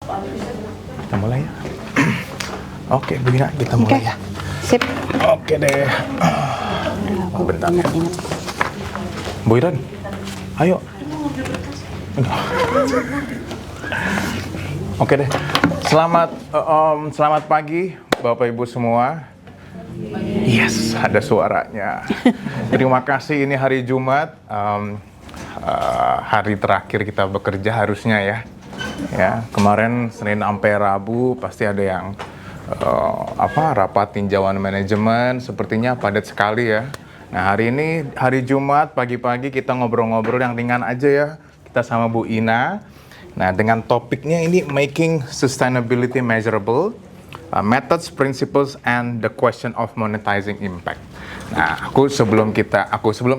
Kita mulai ya. Oke, Bu Ina, kita mulai ya. Sip. Oke deh. Bentar ya. Bu Iren, ayo. Oke deh. Selamat pagi, Bapak Ibu semua. Yes, ada suaranya. Terima kasih, ini hari Jumat, hari terakhir kita bekerja harusnya ya. Ya, kemarin Senin sampai Rabu pasti ada yang rapat tinjauan manajemen, sepertinya padat sekali ya. Nah, hari ini hari Jumat pagi-pagi kita ngobrol-ngobrol yang ringan aja ya. Kita sama Bu Ina. Nah, dengan topiknya ini Making Sustainability Measurable, Methods, Principles, and the Question of Monetizing Impact. Nah, aku sebelum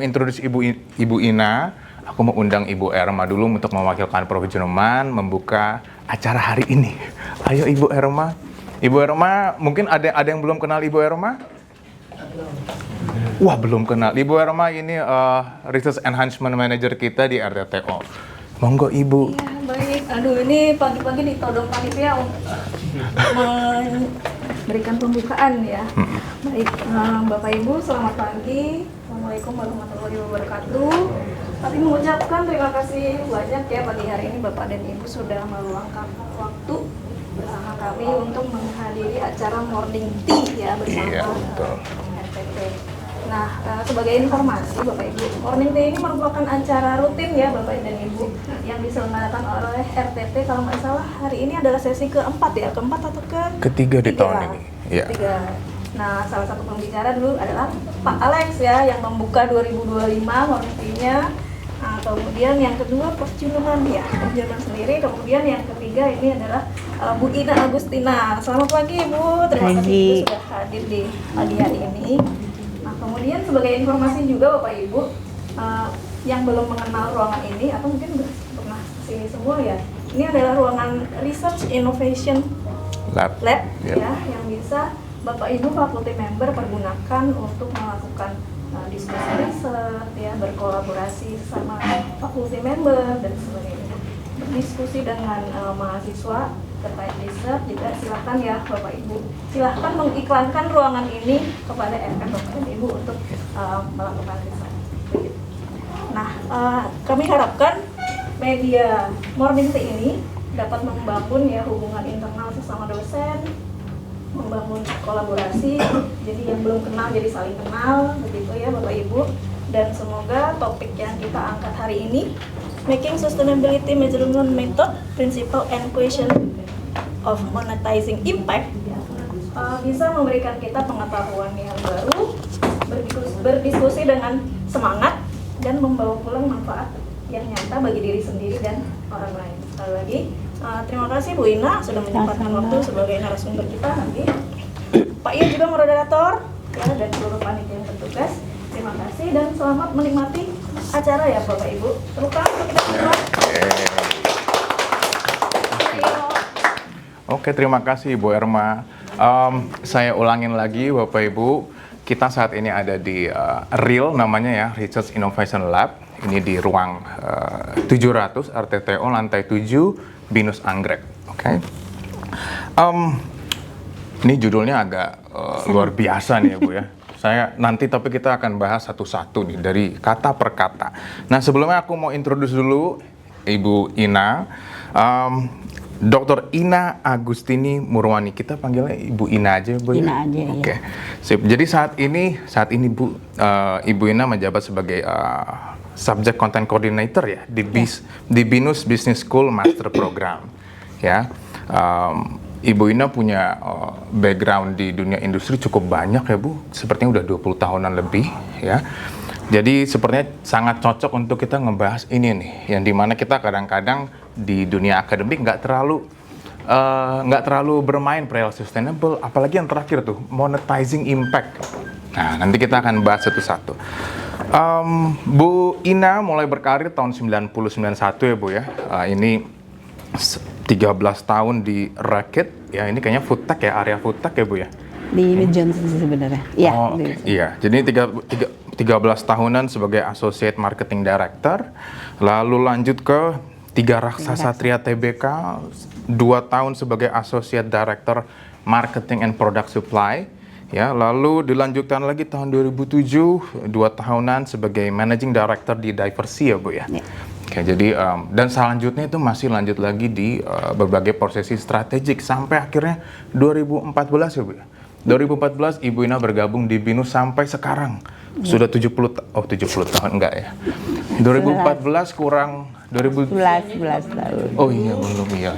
introduce Ibu Ina, aku mau undang Ibu Erma dulu untuk mewakilkan Prof. Juneman membuka acara hari ini. Ayo Ibu Erma. Ibu Erma, mungkin ada yang belum kenal Ibu Erma? Wah, belum kenal. Ibu Erma ini Research Enhancement Manager kita di RTTO. Monggo Ibu. Iya, baik. Aduh, ini pagi-pagi ditodong panitia untuk memberikan pembukaan ya. Baik, Bapak Ibu, selamat pagi. Assalamualaikum warahmatullahi wabarakatuh. Tapi mengucapkan terima kasih banyak ya pagi hari ini Bapak dan Ibu sudah meluangkan waktu bersama kami untuk menghadiri acara morning tea ya bersama RTT. Nah, sebagai informasi Bapak Ibu, morning tea ini merupakan acara rutin ya Bapak dan Ibu yang diselenggarakan oleh RTT. Kalau nggak salah hari ini adalah sesi keempat ya, keempat atau ketiga di tahun ini. Ya. Ketiga. Nah, salah satu pembicara dulu adalah Pak Alex ya yang membuka 2025 morning tea-nya. Nah, kemudian yang kedua Prof. Juneman ya, Prof. Juneman sendiri. Kemudian yang ketiga ini adalah Bu Ina Agustina. Selamat pagi Bu, terima kasih Ibu sudah hadir di pagi hari ini. Nah, kemudian sebagai informasi juga Bapak Ibu yang belum mengenal ruangan ini atau mungkin sudah pernah kesini semua ya, ini adalah ruangan Research Innovation Lab ya, yang bisa Bapak Ibu faculty member pergunakan untuk melakukan diskusi riset ya, berkolaborasi sama faculty member dan sebagainya, berdiskusi dengan mahasiswa terkait riset. Juga silakan ya Bapak Ibu, silakan mengiklankan ruangan ini kepada Bapak dan Ibu untuk melakukan riset. Nah, kami harapkan media morning tea ini dapat membangun ya hubungan internal sesama dosen, membangun kolaborasi, jadi yang belum kenal jadi saling kenal, begitu ya Bapak Ibu. Dan semoga topik yang kita angkat hari ini, Making Sustainability Measurement Method, Principle and Question of Monetizing Impact, bisa memberikan kita pengetahuan yang baru, berdiskusi dengan semangat, dan membawa pulang manfaat yang nyata bagi diri sendiri dan orang lain. Sekali lagi, terima kasih Bu Ina sudah menyempatkan waktu sebagai narasumber kita nanti. Pak Iyo juga moderator ya, dan seluruh panitia yang bertugas. Terima kasih dan selamat menikmati acara ya Bapak Ibu. Tepuk tangan untuk kita semua. Oke, terima kasih Bu Erma. Saya ulangin lagi Bapak Ibu, kita saat ini ada di RIL namanya ya, Research Innovation Lab. Ini di ruang 700 RTTO lantai 7 Binus Anggrek. Oke. Ini judulnya agak luar biasa nih ya Bu ya. Tapi kita akan bahas satu-satu nih dari kata per kata. Nah, sebelumnya aku mau introduce dulu Ibu Ina. Dr. Ina Agustini Murwani, kita panggilnya Ibu Ina aja Bu ya? Ina aja. Oke. Sip. Jadi saat ini Bu, Ibu Ina menjabat sebagai Subject Content Coordinator ya di Binus Business School Master Program ya. Ibu Ina punya background di dunia industri cukup banyak ya Bu, sepertinya udah 20 tahunan lebih ya. Jadi sepertinya sangat cocok untuk kita ngebahas ini nih, yang dimana kita kadang-kadang di dunia akademik nggak terlalu bermain perihal sustainable, apalagi yang terakhir tuh monetizing impact. Nah, nanti kita akan bahas satu-satu. Bu Ina mulai berkarir tahun 90-91 ya Bu ya. Ini 13 tahun di Rakit ya, ini kayaknya food tech ya, area food tech ya Bu ya. Di Mid Johnson sebenarnya. Iya. Oh, okay. Iya. Jadi 13 tahunan sebagai Associate Marketing Director, lalu lanjut ke 3 raksasa Satria TBK, 2 tahun sebagai Associate Director Marketing and Product Supply. Ya, lalu dilanjutkan lagi tahun 2007, 2 tahunan sebagai Managing Director di Diversey ya Bu ya. Oke, jadi dan selanjutnya itu masih lanjut lagi di berbagai posisi strategik sampai akhirnya 2014 ya Bu ya. 2014 Ibu Ina bergabung di BINUS sampai sekarang. Sudah 70 tahun enggak ya. 2014 kurang 11 tahun. Oh iya belum iya.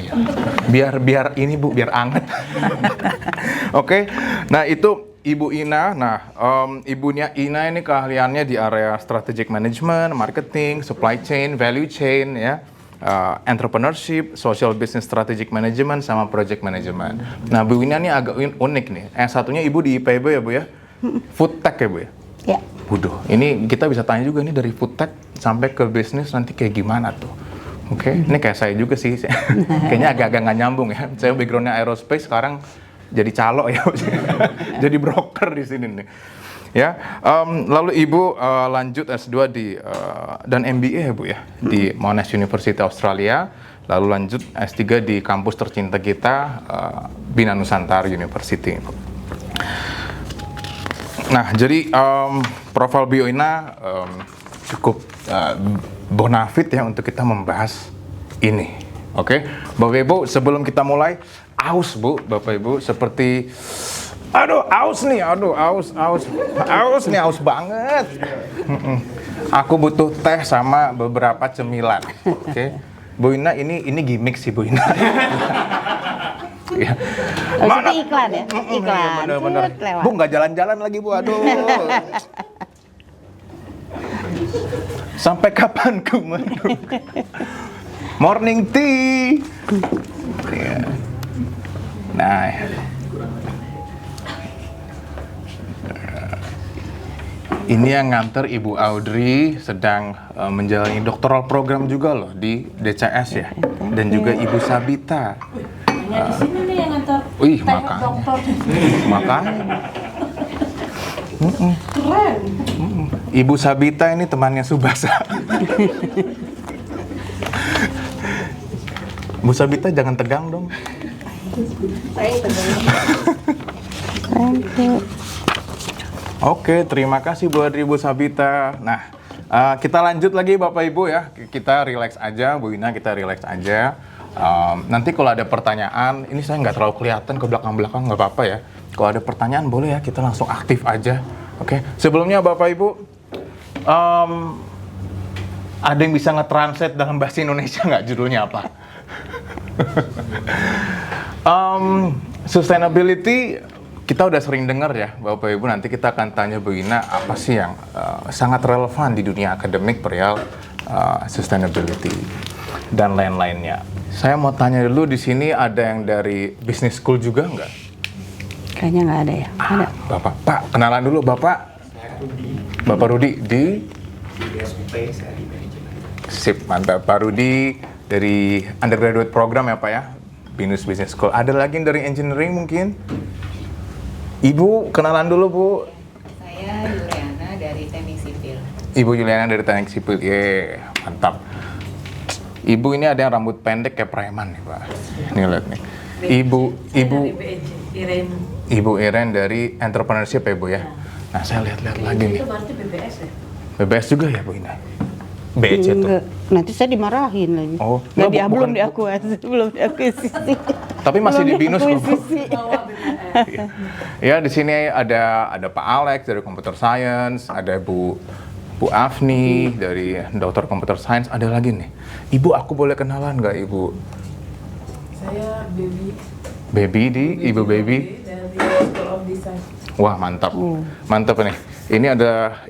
Biar ini Bu, biar anget. Oke. Nah, itu Ibu Ina. Nah, Ibunya Ina ini keahliannya di area strategic management, marketing, supply chain, value chain ya. Entrepreneurship, social business strategic management, sama project management. Nah, Bu Ina ini agak unik nih. Satunya Ibu di IPB ya Bu ya. Food tech ya Bu ya. Ya. Waduh, ini kita bisa tanya juga nih dari food tech sampai ke bisnis nanti kayak gimana tuh? Oke, ini kayak saya juga sih, kayaknya agak-agak nggak nyambung ya. Saya backgroundnya aerospace, sekarang jadi calo ya, jadi broker di sini nih. Ya, lalu Ibu lanjut S2 di dan MBA ya Bu ya di Monash University Australia, lalu lanjut S3 di kampus tercinta kita Bina Nusantara University. Nah, jadi profil bio Ina cukup bonafit ya untuk kita membahas ini. Oke, Bapak Ibu, sebelum kita mulai, aus Bu, Bapak Ibu, seperti aus banget. Aku butuh teh sama beberapa cemilan. Oke. Bu Ina, ini gimmick sih Bu Ina. Ya. Mana iklan ya? Iklan. Bener. Lewat. Bu nggak jalan-jalan lagi Bu, aduh. Sampai kapan ku menunggu? Morning tea. Ya. Nah. Ini yang nganter Ibu Audrey sedang menjalani doktoral program juga loh di DCS ya. Dan juga Ibu Sabita. Ya, di sini nih yang ngantar Makanya. keren. Ibu Sabita ini temannya Subasa. Bu Sabita jangan tegang dong. Saya tegang. Thank you. Oke, terima kasih buat Ibu Sabita. Nah, kita lanjut lagi Bapak Ibu ya. Kita relax aja, Bu Ina, kita relax aja. Nanti kalau ada pertanyaan, ini saya nggak terlalu kelihatan ke belakang-belakang, nggak apa-apa ya. Kalau ada pertanyaan boleh ya, kita langsung aktif aja. Oke, sebelumnya Bapak Ibu, ada yang bisa nge-translate dalam bahasa Indonesia nggak judulnya apa? Sustainability, kita udah sering dengar ya Bapak Ibu, nanti kita akan tanya Bu Ina apa sih yang sangat relevan di dunia akademik perihal sustainability dan lain-lainnya. Saya mau tanya dulu, di sini ada yang dari business school juga nggak? Kayaknya nggak ada ya. Ada. Bapak, Pak, kenalan dulu Bapak. Bapak Rudi di SUP, saya di manajemen. Sip, mantap. Pak Rudi dari undergraduate program ya Pak ya, BINUS Business School. Ada lagi yang dari engineering mungkin? Ibu, kenalan dulu Bu. Saya Yuliana dari Teknik Sipil. Ibu Juliana dari Teknik Sipil, mantap. Ibu ini ada yang rambut pendek kayak preman nih Pak. Nih lihat nih. Ibu Iren dari entrepreneurship ya Bu ya. Nah saya lihat-lihat lagi nih. Itu berarti BBS ya? BBS juga ya Bu Ina? BC tuh. Enggak. Nanti saya dimarahin lagi. Oh, Nggak enggak, belum bukan. diakuisisi. Tapi masih di BINUS kok. Akuisisi. Bawa BBS. Ya di sini ada Pak Alex dari Computer Science, ada Bu Afni dari Dokter Computer Science, ada lagi nih. Ibu, aku boleh kenalan nggak Ibu? Saya Baby. Baby di Ibu Baby. Dari School of Design. Wah mantap, mantap nih. Ini ada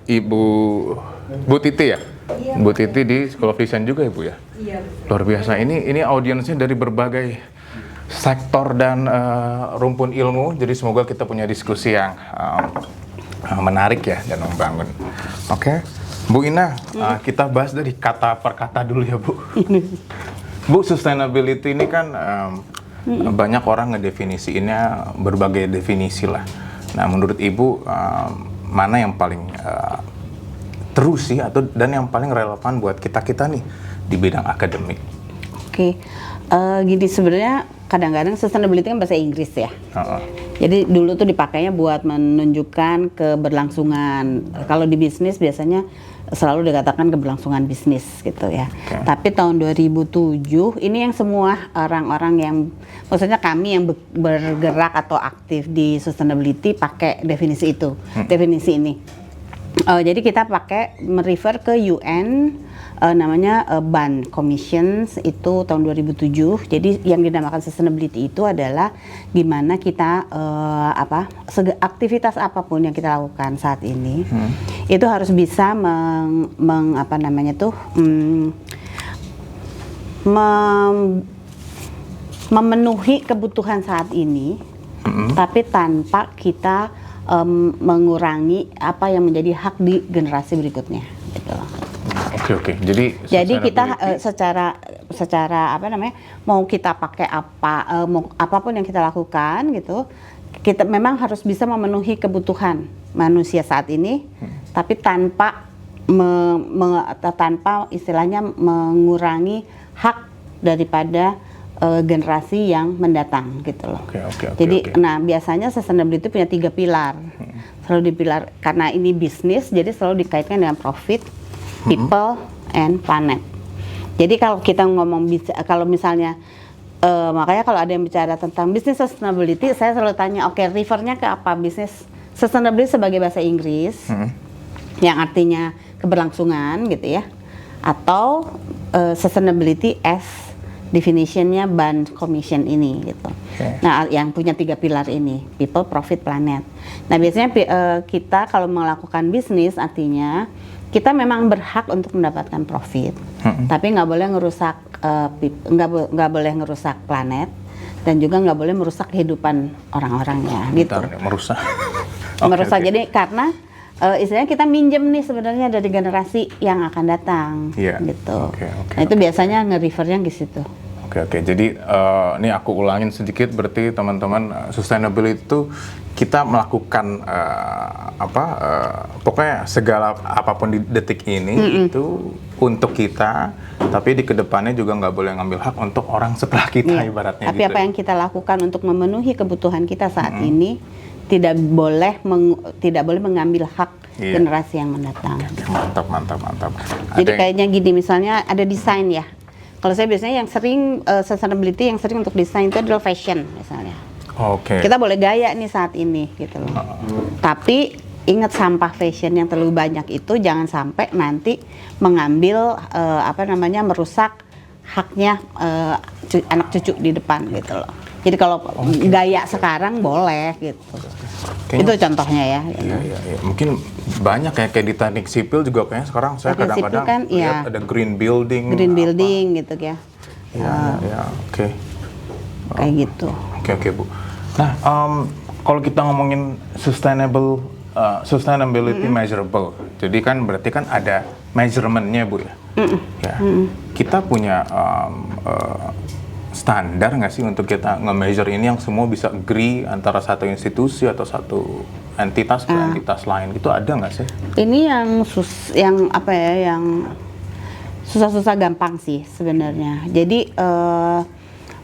Bu Titi ya? Bu Titi di School of Design juga Ibu ya? Iya. Luar biasa. Ini audiensnya dari berbagai sektor dan rumpun ilmu. Jadi semoga kita punya diskusi yang menarik ya dan membangun. Oke, Bu Ina, kita bahas dari kata per kata dulu ya Bu. Bu, sustainability ini kan banyak orang ngedefinisiinnya berbagai definisi lah. Nah, menurut Ibu mana yang paling terus sih dan yang paling relevan buat kita nih di bidang akademik? Oke. Gini sebenarnya kadang-kadang sustainability kan bahasa Inggris ya. Heeh. Jadi dulu tuh dipakainya buat menunjukkan keberlangsungan. Kalau di bisnis biasanya selalu dikatakan keberlangsungan bisnis gitu ya. Oke. Tapi tahun 2007 ini yang semua orang-orang yang maksudnya kami yang bergerak atau aktif di sustainability pakai definisi itu, definisi ini. Jadi kita pakai merefer ke UN namanya BAN Commissions itu tahun 2007. Jadi yang dinamakan sustainability itu adalah gimana kita aktivitas apapun yang kita lakukan saat ini itu harus bisa memenuhi kebutuhan saat ini, tapi tanpa kita mengurangi apa yang menjadi hak di generasi berikutnya gitu. Oke. Jadi kita sustainability- secara mau kita pakai apapun yang kita lakukan gitu, kita memang harus bisa memenuhi kebutuhan manusia saat ini, tapi tanpa tanpa istilahnya mengurangi hak daripada generasi yang mendatang gitu loh. Oke. Jadi, nah biasanya sustainability punya 3 pilar. Selalu dipilar karena ini bisnis, jadi selalu dikaitkan dengan profit, people, and planet. Jadi kalau kita ngomong kalau misalnya makanya kalau ada yang bicara tentang bisnis sustainability, saya selalu tanya, oke, refernya ke apa? Bisnis sustainability sebagai bahasa Inggris, yang artinya keberlangsungan gitu ya, atau sustainability as definitionnya BAN Commission ini gitu. Nah, yang punya 3 pilar ini, people, profit, planet. Nah, biasanya kita kalau melakukan bisnis artinya kita memang berhak untuk mendapatkan profit, tapi nggak boleh ngerusak nggak boleh ngerusak planet dan juga nggak boleh merusak kehidupan orang-orangnya gitu. Merusak. Merusak. Jadi karena istilahnya kita minjem nih sebenarnya dari generasi yang akan datang, gitu. Nah itu biasanya nge-refernya di situ. Oke. Jadi ini aku ulangin sedikit, berarti teman-teman sustainability itu kita melakukan pokoknya segala apapun di detik ini itu untuk kita, tapi di kedepannya juga nggak boleh ngambil hak untuk orang setelah kita ibaratnya. Tapi gitu. apa yang kita lakukan untuk memenuhi kebutuhan kita saat ini tidak boleh mengambil hak generasi yang mendatang. Mantap. Jadi kayaknya gini, misalnya ada desain ya. Kalau saya biasanya yang sering sustainability yang sering untuk desain itu adalah fashion misalnya. Oke. Kita boleh gaya nih saat ini gitu loh. Tapi ingat, sampah fashion yang terlalu banyak itu jangan sampai nanti mengambil merusak haknya anak cucu di depan gitu loh. Jadi kalau gaya sekarang boleh gitu. Kayaknya, itu contohnya ya. Iya. Mungkin banyak ya, kayak di teknik sipil juga kayaknya sekarang saya Teknik sipil kadang-kadang kan, lihat ada green building. Gitu ya. Oke. Kayak gitu. Oke, Bu. Nah, kalau kita ngomongin sustainability measurable, jadi kan berarti kan ada measurement-nya, Bu ya. Kita punya standar nggak sih untuk kita nge-measure ini yang semua bisa agree antara satu institusi atau satu entitas ke entitas lain, itu ada nggak sih? Ini yang susah-susah gampang sih sebenarnya. Jadi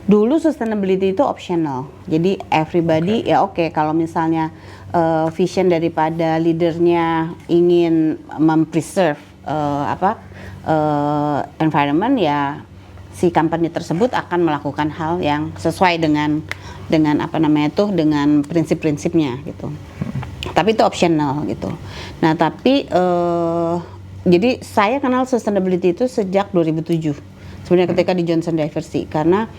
dulu sustainability itu optional. Jadi everybody kalau misalnya vision daripada leadernya ingin mempreserve environment, ya si company tersebut akan melakukan hal yang sesuai dengan prinsip-prinsipnya gitu. Tapi itu optional gitu. Nah, tapi jadi saya kenal sustainability itu sejak 2007. Sebenarnya ketika di Johnson Diversey, karena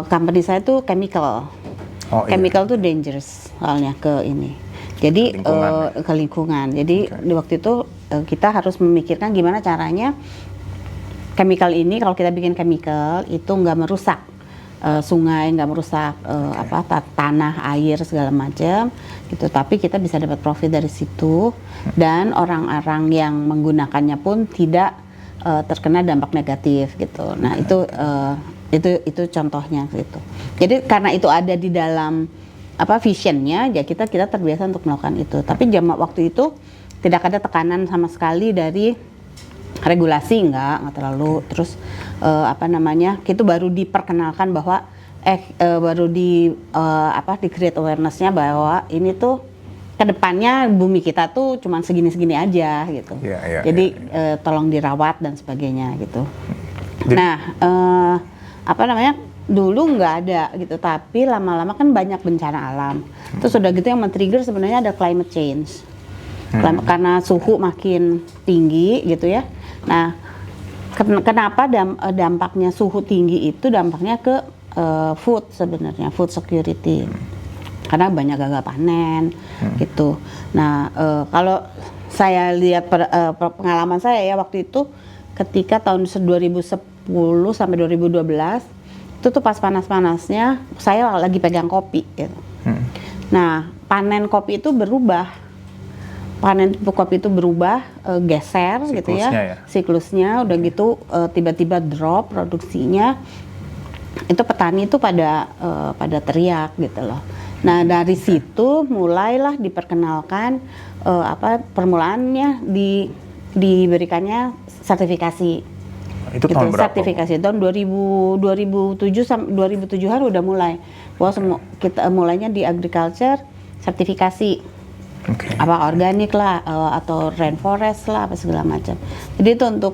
company saya itu chemical. Chemical tuh dangerous soalnya ke ini. Jadi ke lingkungan. Jadi di waktu itu kita harus memikirkan gimana caranya chemical ini, kalau kita bikin chemical itu nggak merusak sungai, nggak merusak tanah, air segala macam gitu, tapi kita bisa dapat profit dari situ dan orang-orang yang menggunakannya pun tidak terkena dampak negatif gitu. Nah itu contohnya gitu. Jadi karena itu ada di dalam visionnya, ya kita terbiasa untuk melakukan itu. Tapi waktu itu tidak ada tekanan sama sekali dari regulasi nggak terlalu. Terus apa namanya, itu baru diperkenalkan bahwa baru di create awareness-nya bahwa ini tuh kedepannya bumi kita tuh cuman segini-segini aja gitu. Jadi tolong dirawat dan sebagainya gitu. Nah apa namanya, dulu nggak ada gitu, tapi lama-lama kan banyak bencana alam. Terus udah gitu yang men-trigger sebenarnya ada climate change. Karena suhu makin tinggi gitu ya. Nah, kenapa dampaknya suhu tinggi itu dampaknya ke food sebenarnya, food security. Karena banyak gagal panen gitu. Nah, kalau saya lihat pengalaman saya ya waktu itu ketika tahun 2010 sampai 2012 itu tuh pas panas-panasnya saya lagi pegang kopi gitu. Nah, panen kopi itu berubah. Panen kopi itu berubah, geser gitu ya, siklusnya udah gitu tiba-tiba drop produksinya. Itu petani itu pada teriak gitu loh. Nah, dari situ mulailah diperkenalkan permulaannya diberikannya sertifikasi. Itu gitu, tahun berapa? Sertifikasi tahun 2007 sampai 2007-an udah mulai. Wah, kita mulainya di agriculture sertifikasi. Apa organik lah atau rainforest lah apa segala macam. Jadi itu untuk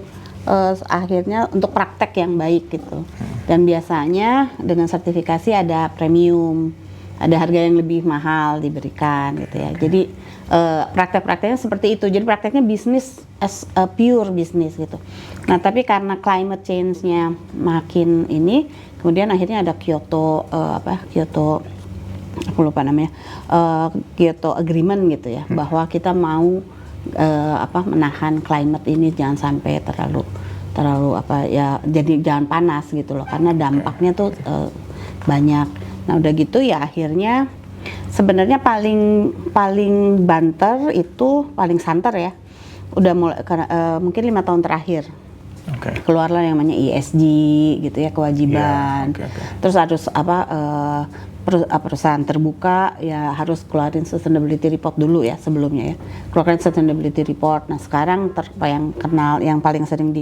akhirnya untuk praktek yang baik gitu. Dan biasanya dengan sertifikasi ada premium, ada harga yang lebih mahal diberikan gitu ya. Jadi praktek-prakteknya seperti itu. Jadi prakteknya bisnis as a pure bisnis gitu. Nah, tapi karena climate change-nya makin ini, kemudian akhirnya ada Kyoto aku lupa namanya, Kyoto Agreement gitu ya, bahwa kita mau menahan climate ini jangan sampai terlalu jadi jangan panas gitu loh, karena dampaknya tuh banyak. Nah, udah gitu ya akhirnya sebenarnya paling banter itu paling santer ya, udah mulai mungkin 5 tahun terakhir. Keluarlah yang namanya ESG gitu ya, kewajiban. Terus harus perusahaan terbuka ya harus keluarin sustainability report dulu ya sebelumnya ya, keluarin sustainability report. Nah, sekarang yang paling sering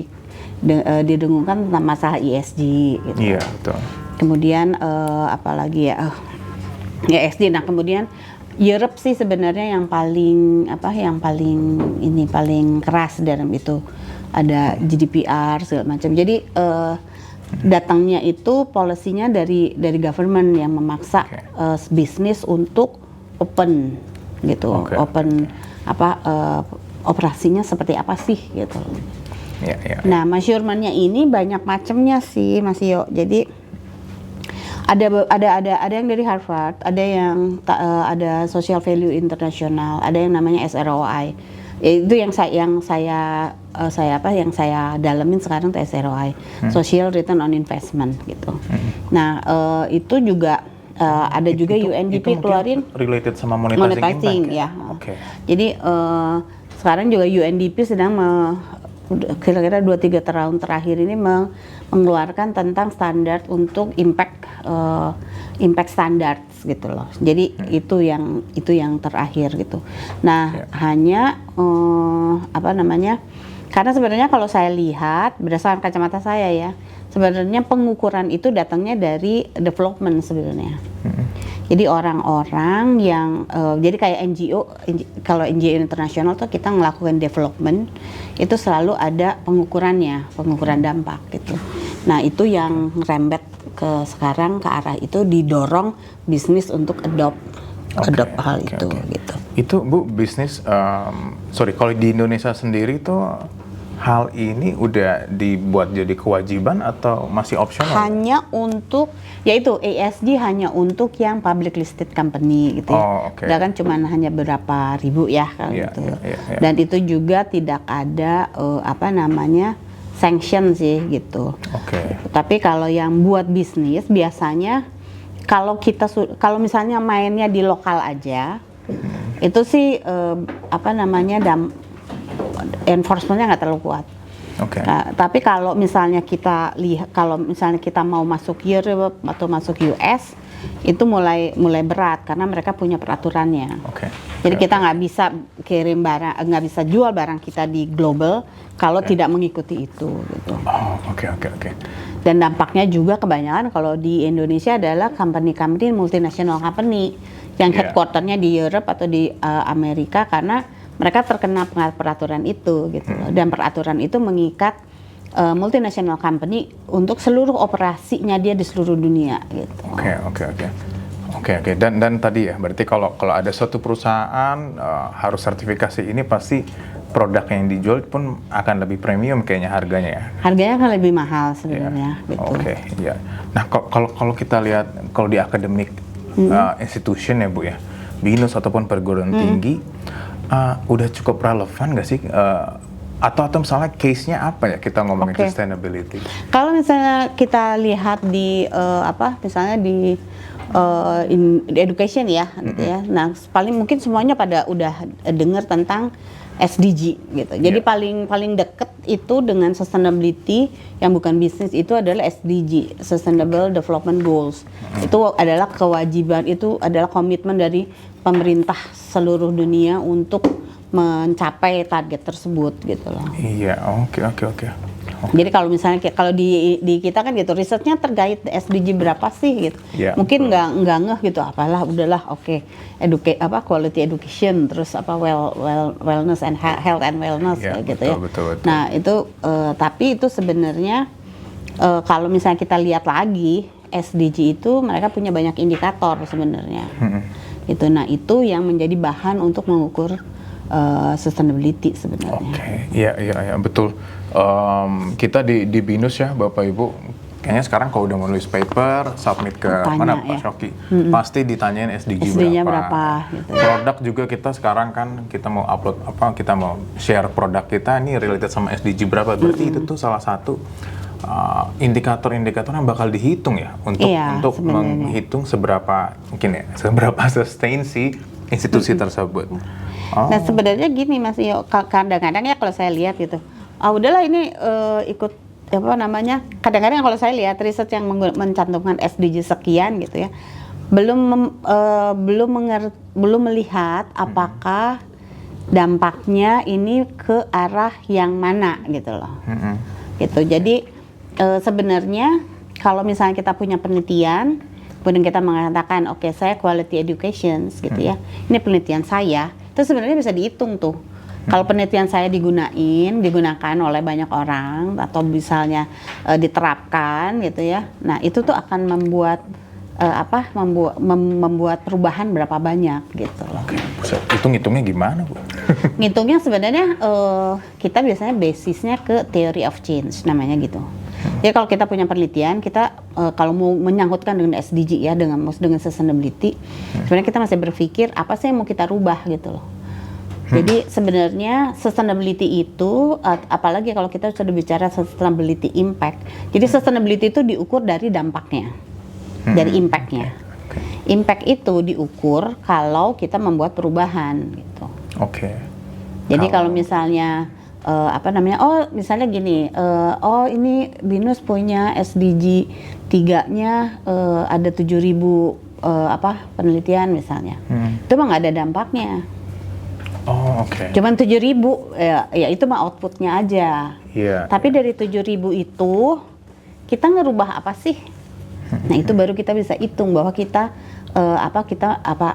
didengungkan tentang masalah ESG gitu. Iya, betul. Kemudian apalagi ya ESG. Nah, kemudian Europe sih sebenarnya yang paling keras dalam itu, ada GDPR segala macam. Jadi datangnya itu polisinya dari government yang memaksa bisnis untuk open gitu, operasinya seperti apa sih gitu. Nah, measurement-nya ini banyak macamnya sih Mas Yo. Jadi ada yang dari Harvard, ada yang ada Social Value International, ada yang namanya SROI. Itu yang saya dalamin sekarang tuh SROI, Social Return on Investment gitu. Nah, itu juga ada juga UNDP keluarin related sama monetizing ya. Jadi sekarang juga UNDP sedang kira-kira 2-3 tahun terakhir ini mengeluarkan tentang standar untuk impact standards gitu loh. Jadi itu yang terakhir gitu. Nah, hanya karena sebenarnya kalau saya lihat berdasarkan kacamata saya ya, sebenarnya pengukuran itu datangnya dari development sebenarnya. Jadi orang-orang yang jadi kayak NGO, kalau NGO internasional tuh kita melakukan development itu selalu ada pengukuran dampak gitu. Nah, itu yang rembet ke sekarang ke arah itu, didorong bisnis untuk adopt hal itu gitu. Itu Bu, bisnis kalau di Indonesia sendiri tuh hal ini udah dibuat jadi kewajiban atau masih opsional? Hanya untuk, yaitu ESG hanya untuk yang public listed company gitu ya. Udah kan cuma hanya berapa ribu ya kalau gitu. Dan itu juga tidak ada sanction sih gitu. Tapi kalau yang buat bisnis biasanya kalau misalnya mainnya di lokal aja, itu sih enforcementnya nggak terlalu kuat. Tapi kalau misalnya kita mau masuk Europe atau masuk US, itu mulai berat karena mereka punya peraturannya. Jadi kita nggak bisa kirim barang, nggak bisa jual barang kita di global kalau tidak mengikuti itu gitu. Oh, oke. Dan dampaknya juga kebanyakan kalau di Indonesia adalah company multinational company yang Yeah. headquarternya di Europe atau di Amerika karena mereka terkena peraturan itu gitu loh. Dan peraturan itu mengikat multinational company untuk seluruh operasinya dia di seluruh dunia gitu. Oke. Dan tadi ya, berarti kalau ada suatu perusahaan harus sertifikasi ini pasti produk yang dijual pun akan lebih premium kayaknya harganya ya. Harganya akan lebih mahal sebenarnya gitu. Oke, iya. Nah, kalau kita lihat kalau di akademik institution ya Bu ya, BINUS ataupun perguruan tinggi, udah cukup relevan nggak sih? Atau misalnya case-nya apa ya kita ngomongin sustainability? Kalau misalnya kita lihat di misalnya di education ya, gitu ya. Nah, paling mungkin semuanya pada udah dengar tentang SDG gitu. Jadi paling deket itu dengan sustainability yang bukan bisnis itu adalah SDG, Sustainable Development Goals. Itu adalah kewajiban, itu adalah komitmen dari pemerintah seluruh dunia untuk mencapai target tersebut gitu loh. Iya, oke. Jadi kalau misalnya kalau di kita kan gitu risetnya terkait SDG berapa sih gitu. Yeah, mungkin nggak ngeh gitu apalah udahlah quality education terus wellness and health and wellness gitu ya. Betul. Nah, itu tapi itu sebenarnya kalau misalnya kita lihat lagi SDG itu mereka punya banyak indikator sebenarnya. Itu nah itu yang menjadi bahan untuk mengukur sustainability sebenarnya. Oke, iya betul. Kita di BINUS ya Bapak Ibu, kayaknya sekarang kalau udah menulis paper, submit ke mana Pak Shoki, pasti ditanyain SDG-nya berapa. Gitu. Produk juga kita sekarang kan kita mau upload kita mau share produk kita ini related sama SDG berapa, berarti itu tuh salah satu indikator-indikator yang bakal dihitung ya untuk menghitung seberapa sustain si institusi tersebut. Nah sebenarnya gini Mas Iyo, kadang-kadang ya kalau saya lihat gitu, udahlah ini ikut kadang-kadang kalau saya lihat riset yang mencantumkan SDG sekian gitu ya, belum melihat apakah dampaknya ini ke arah yang mana gitu loh. Gitu. Jadi sebenarnya kalau misalnya kita punya penelitian, kemudian kita mengatakan oke, saya quality education gitu ya, ini penelitian saya, itu sebenarnya bisa dihitung tuh. Kalau penelitian saya digunakan oleh banyak orang atau misalnya diterapkan gitu ya, nah itu tuh akan membuat membuat perubahan berapa banyak gitu loh. Oke, ngitungnya gimana Bu? Ngitungnya sebenarnya kita biasanya basisnya ke theory of change namanya gitu. Jadi kalau kita punya penelitian, kita kalau mau menyangkutkan dengan SDG ya, dengan sustainability, sebenarnya kita masih berpikir apa sih yang mau kita rubah gitu loh. Jadi sebenarnya sustainability itu, apalagi kalau kita sudah bicara sustainability impact. Jadi sustainability itu diukur dari dampaknya, dari impactnya. Impact itu diukur kalau kita membuat perubahan gitu. Oke. Jadi kalau misalnya misalnya gini, ini BINUS punya SDG 3-nya ada 7.000 penelitian misalnya. Itu mah nggak ada dampaknya. Oh, oke. Cuman 7.000 ya itu mah outputnya aja. Iya. Tapi dari 7.000 itu kita ngerubah apa sih? Nah, itu baru kita bisa hitung bahwa kita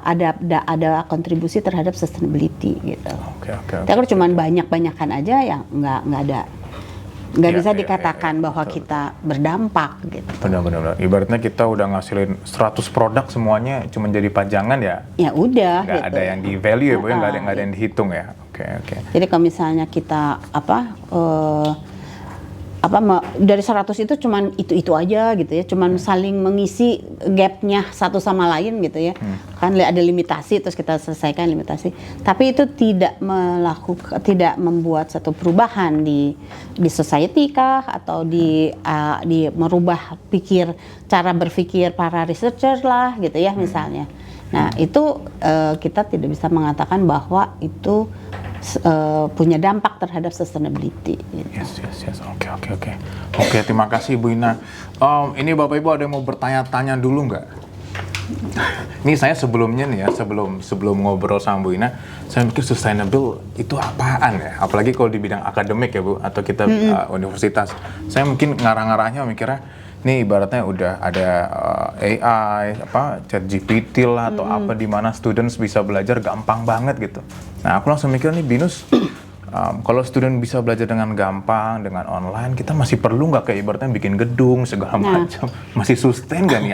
ada kontribusi terhadap sustainability gitu. Oke. Kalau cuma banyak-banyakan aja yang nggak bisa dikatakan bahwa kita berdampak gitu. Benar. Ibaratnya kita udah ngasilin 100 produk semuanya cuma jadi pajangan ya. Ya udah. Nggak gitu. ada yang di value ya Bu, nggak ada yang dihitung ya. Oke. Jadi kalau misalnya kita dari 100 itu cuman itu aja gitu ya, cuman saling mengisi gapnya satu sama lain gitu ya. Kan ada limitasi terus kita selesaikan limitasi. Tapi itu tidak membuat satu perubahan di society kah atau di merubah cara berpikir para researcher lah gitu ya misalnya. Nah, itu kita tidak bisa mengatakan bahwa itu punya dampak terhadap sustainability. Gitu. Yes. Oke, terima kasih Bu Ina. Ini Bapak Ibu ada yang mau bertanya-tanya dulu nggak? Ini saya sebelumnya nih ya, sebelum ngobrol sama Bu Ina, saya mikir sustainable itu apaan ya? Apalagi kalau di bidang akademik ya Bu, atau kita universitas. Saya mungkin ngarang-ngarangnya mikirnya, nih ibaratnya udah ada AI, ChatGPT lah atau apa di mana students bisa belajar gampang banget gitu. Nah aku langsung mikir nih Binus, kalau student bisa belajar dengan gampang, dengan online, kita masih perlu nggak kayak ibaratnya bikin gedung segala macam, masih sustain nggak nih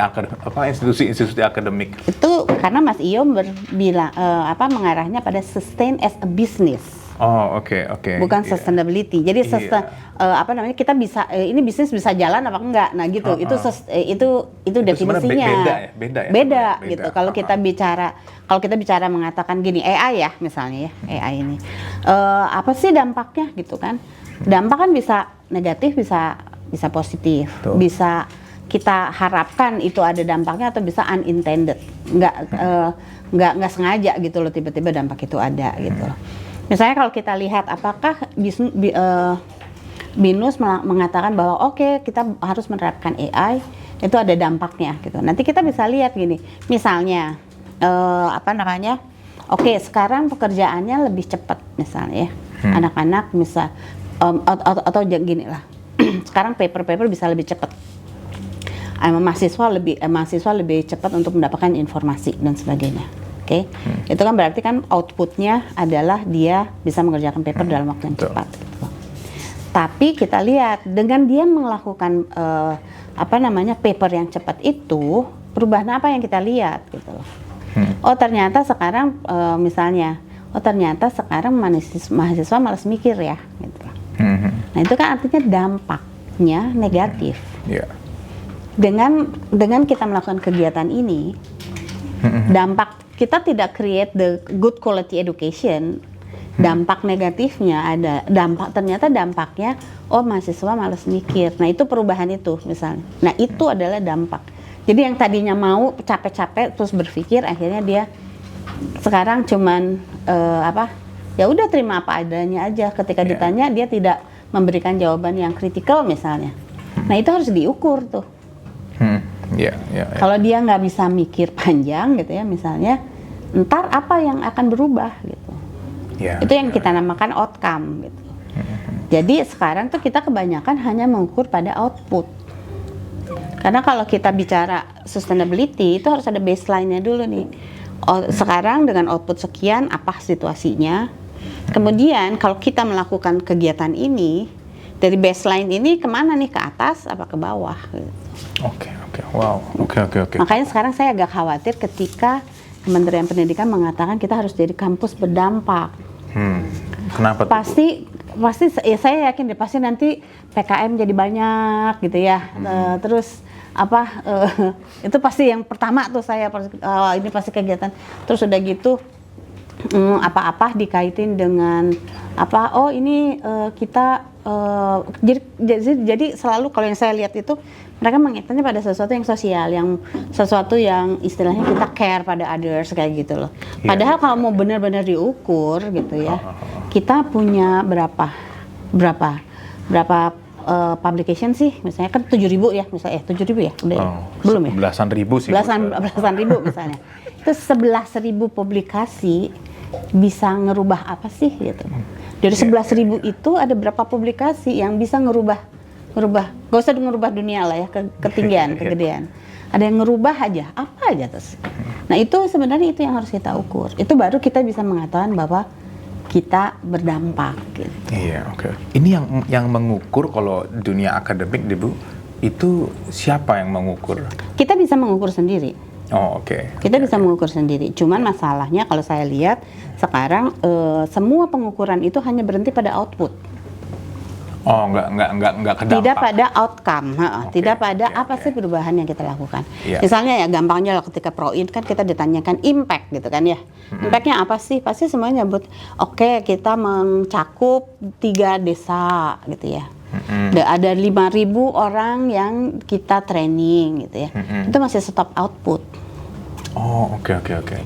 institusi-institusi akademik? Itu karena Mas Iyo bilang mengarahnya pada sustain as a business. Oh oke. Bukan sustainability. Jadi kita bisa ini bisnis bisa jalan apa enggak. Nah gitu. Itu definisinya. Beda ya? Gitu. Kalau kita bicara mengatakan gini, AI ya misalnya ya, AI ini. Apa sih dampaknya gitu kan? Dampak kan bisa negatif, bisa positif. Tuh. Bisa kita harapkan itu ada dampaknya atau bisa unintended. Enggak sengaja gitu loh, tiba-tiba dampak itu ada gitu loh. Misalnya kalau kita lihat apakah BINUS mengatakan bahwa oke, kita harus menerapkan AI, itu ada dampaknya gitu. Nanti kita bisa lihat gini, misalnya oke, sekarang pekerjaannya lebih cepat misalnya ya. Anak-anak misal atau gini lah. Sekarang paper bisa lebih cepat. Mahasiswa lebih cepat untuk mendapatkan informasi dan sebagainya. Oke, itu kan berarti kan outputnya adalah dia bisa mengerjakan paper dalam waktu yang cepat. Gitu. Tapi kita lihat dengan dia melakukan paper yang cepat itu, perubahan apa yang kita lihat gitu loh. Oh ternyata sekarang sekarang mahasiswa malas mikir ya. Gitu. Nah itu kan artinya dampaknya negatif. Yeah. Dengan kita melakukan kegiatan ini, dampak kita tidak create the good quality education. Dampak negatifnya ternyata dampaknya mahasiswa malas mikir. Nah itu perubahan itu misalnya. Nah itu adalah dampak. Jadi yang tadinya mau capek-capek terus berpikir, akhirnya dia sekarang cuman ya udah terima apa adanya aja. Ketika ditanya dia tidak memberikan jawaban yang kritikal misalnya. Nah itu harus diukur tuh. Kalau dia nggak bisa mikir panjang gitu ya misalnya, ntar apa yang akan berubah gitu. Itu yang kita namakan outcome gitu. Jadi sekarang tuh kita kebanyakan hanya mengukur pada output. Karena kalau kita bicara sustainability itu harus ada baseline-nya dulu nih. Sekarang dengan output sekian apa situasinya? Kemudian kalau kita melakukan kegiatan ini dari baseline ini kemana nih, ke atas apa ke bawah? Gitu. Oke. Makanya sekarang saya agak khawatir ketika Kementerian Pendidikan mengatakan kita harus jadi kampus berdampak. Kenapa tuh? Pasti ya saya yakin deh pasti nanti PKM jadi banyak gitu ya. Terus itu pasti yang pertama tuh ini pasti kegiatan. Terus udah gitu apa-apa dikaitin dengan kita jadi selalu kalau yang saya lihat itu mereka mengingatnya pada sesuatu yang sosial, sesuatu yang istilahnya kita care pada others kayak gitu loh. Padahal kalau mau benar-benar diukur gitu ya, kita punya berapa publication sih, misalnya kan 7.000 ya, misalnya 7.000 ya, udah ya? Belum ya? Belasan ribu sih. Belasan ribu misalnya. Itu 11.000 publikasi bisa ngerubah apa sih gitu. Dari 11.000 itu ada berapa publikasi yang bisa ngerubah, gak usah ngerubah dunia lah ya, ketinggian, kegedean. Ada yang ngerubah aja, apa aja terus. Nah itu sebenarnya itu yang harus kita ukur. Itu baru kita bisa mengatakan bahwa kita berdampak gitu. Iya, oke. Ini yang mengukur kalau dunia akademik, Bu, itu siapa yang mengukur? Kita bisa mengukur sendiri. Oh, oke. Kita bisa mengukur sendiri. Cuman masalahnya kalau saya lihat sekarang semua pengukuran itu hanya berhenti pada output. Oh, nggak ke dampak. Tidak pada outcome, tidak pada apa sih perubahan yang kita lakukan. Misalnya ya gampangnya lah ketika Proin kan kita ditanyakan impact gitu kan ya. Impactnya apa sih? Pasti semuanya nyebut oke, kita mencakup 3 desa gitu ya. Ada 5.000 orang yang kita training gitu ya. Itu masih stop output. Oh, oke.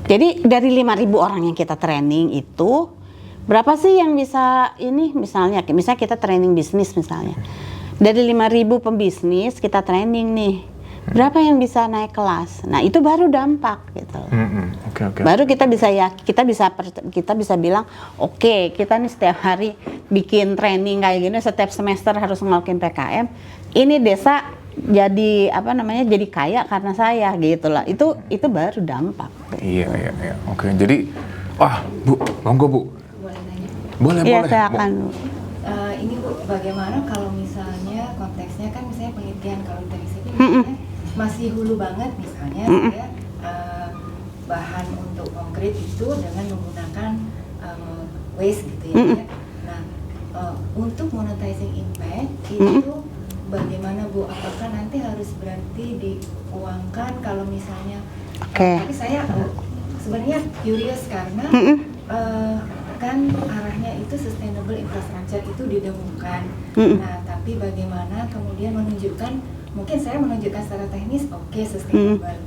Jadi dari 5.000 orang yang kita training itu berapa sih yang bisa ini misalnya kita training bisnis misalnya. Dari 5.000 pembisnis kita training nih. Berapa yang bisa naik kelas? Nah, itu baru dampak gitu. Oke. Baru kita bisa bilang, oke, kita nih setiap hari bikin training kayak gini, setiap semester harus ngelakuin PKM. Ini desa jadi jadi kaya karena saya gitu lah. Itu baru dampak. Iya. Oke, jadi Bu, monggo Bu. Boleh nanya? Boleh. Iya, saya akan. Ini Bu, bagaimana kalau misalnya konteksnya kan misalnya penelitian kalau dari sini Mm-mm. misalnya masih hulu banget misalnya saya bahan untuk konkret itu dengan menggunakan waste gitu ya. Nah, untuk monetizing impact itu bagaimana Bu? Apakah nanti harus berarti diuangkan kalau misalnya? Oke. Tapi saya sebenarnya curious karena kan arahnya itu sustainable infrastructure itu didengungkan. Nah, tapi bagaimana kemudian menunjukkan, mungkin saya menunjukkan secara teknis, oke, sustainable